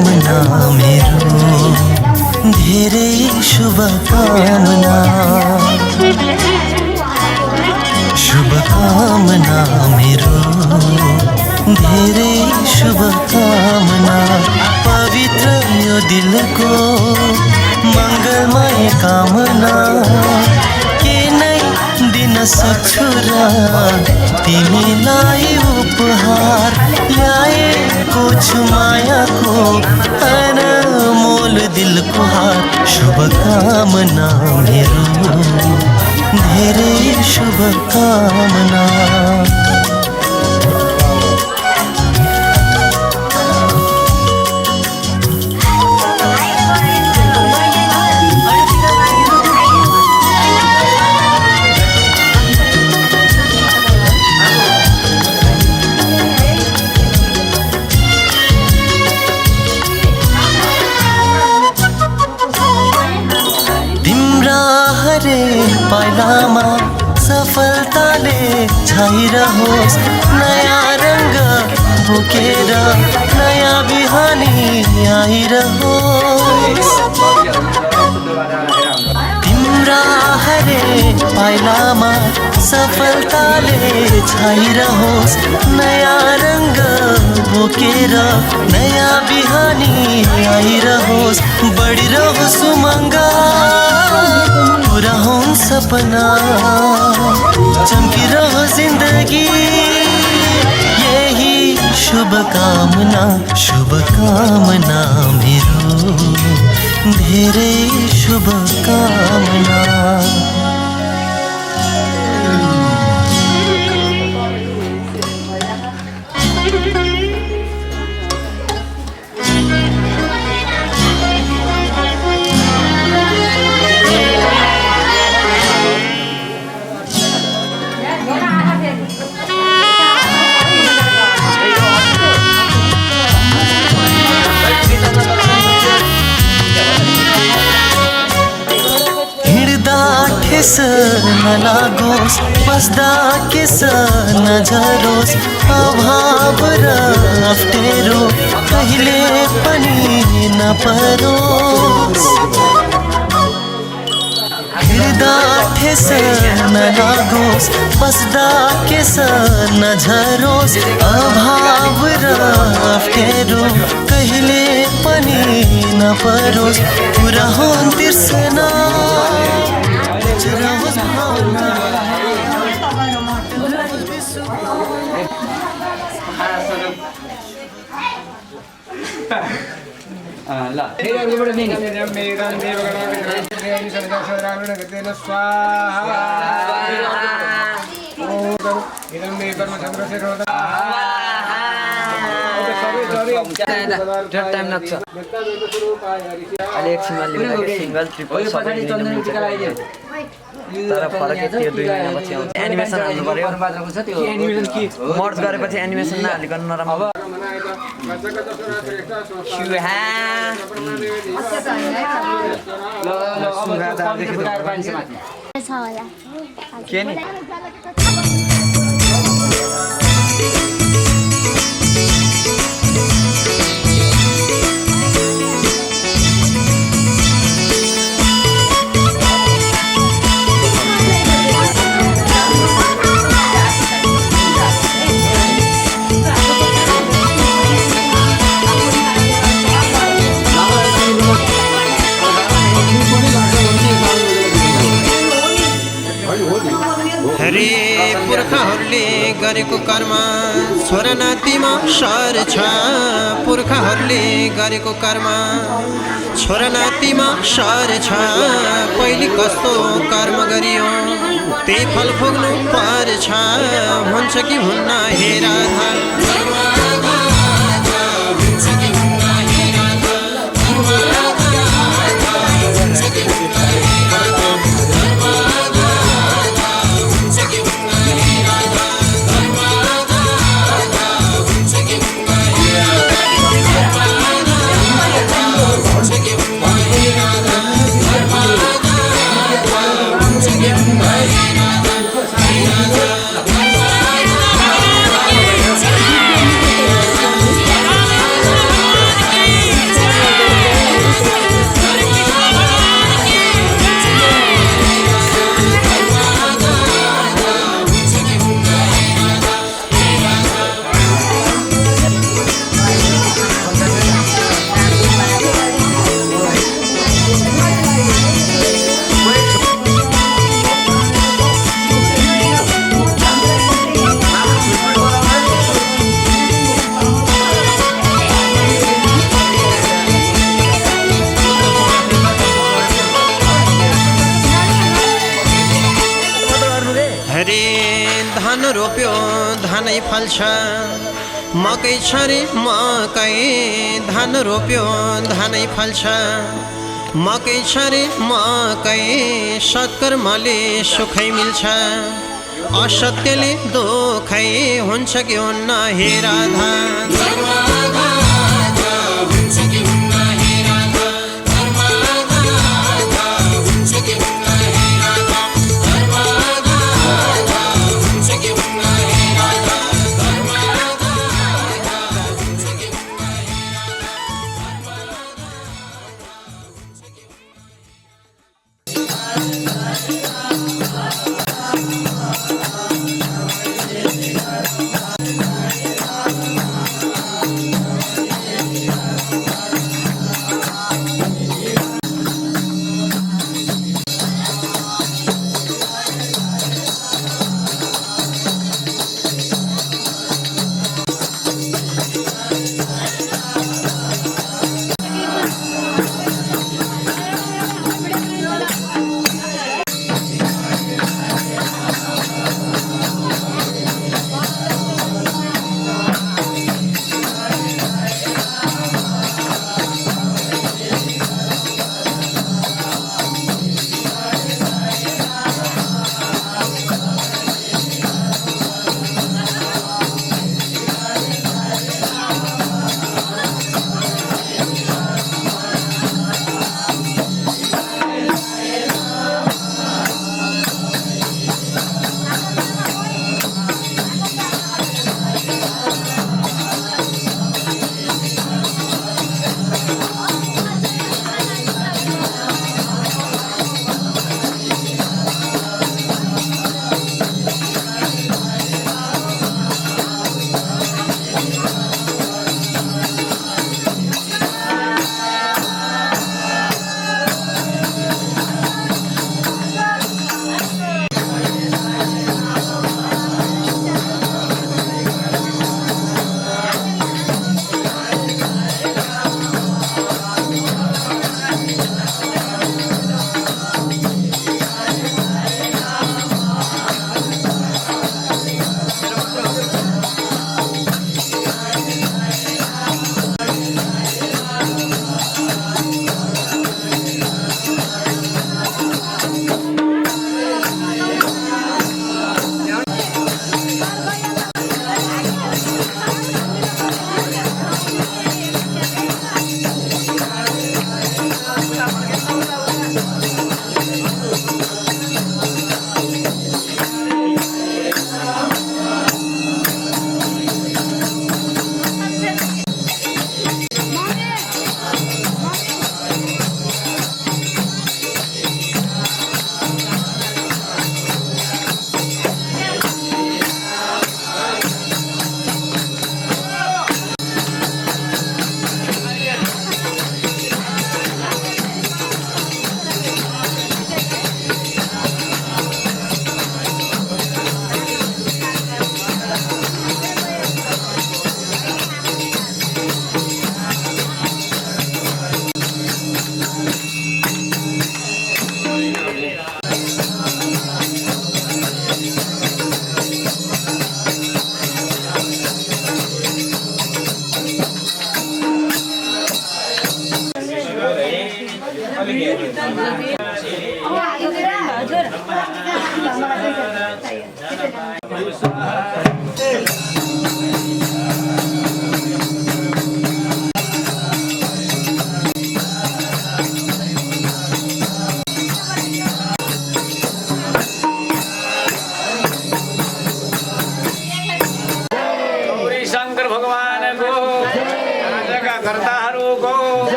शुभकामना मेरो धेरै शुभकामना शुभकामना मेरो धेरै शुभकामना पवित्र यो दिलको मङ्गलमय कामना के नै दिन सक्छु र तिमीलाई उपहार ल्याएको छु मायाको अनमोल दिलको हार शुभकामना मेरो धेरै शुभकामना पाइलामा सफलताले छाइरहोस् नयाँ रङ्ग बोकेर नयाँ बिहानी आइरहोस् तिम्रा हरे पाइलामा सफलताले छाइरहोस् नयाँ रङ्ग बोकेर नयाँ बिहानी आइरहोस् बढिरहोस् उमङ्ग पूरा हो सपना चमकिरहो जिंदगी यही शुभकामना शुभकामना मेरो धेरै शुभकामना केस नलागोस् बस्दा केस नझरोस् अभाव र अप्ठ्यारो कहिले पनि नपरोस् हिँड्दा ठेस नलागोस् बस्दा केस नझरोस् अभाव र अप्ठ्यारो कहिले पनि नपरोस् पुरा होन् तिर्सना तर फरक यति 2 महिनापछि आउँछ एनिमेसन हाल्नु पर्यो एनिमेसन के मर्ज गरेपछि एनिमेसन नहालिकन नराम्रो के नि पुर्खाहरूले गरेको कर्म छोरा नातिमा सर छ पुर्खाहरूले गरेको कर्म छोरा नातिमा सर छ पहिले कस्तो कर्म गरियो त्यही फल भोग्नु पर्छ हुन्छ कि हुन्न हेरा रोप्यो धानै फल्छ मकै छ रे मकै धान रोप्यो धानै फल्छ मकै छ रे मकै सत्कर्मले सुखै मिल्छ असत्यले दुखै हुन्छ कि हुन्न हे राधा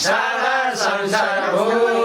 सारा संसार भो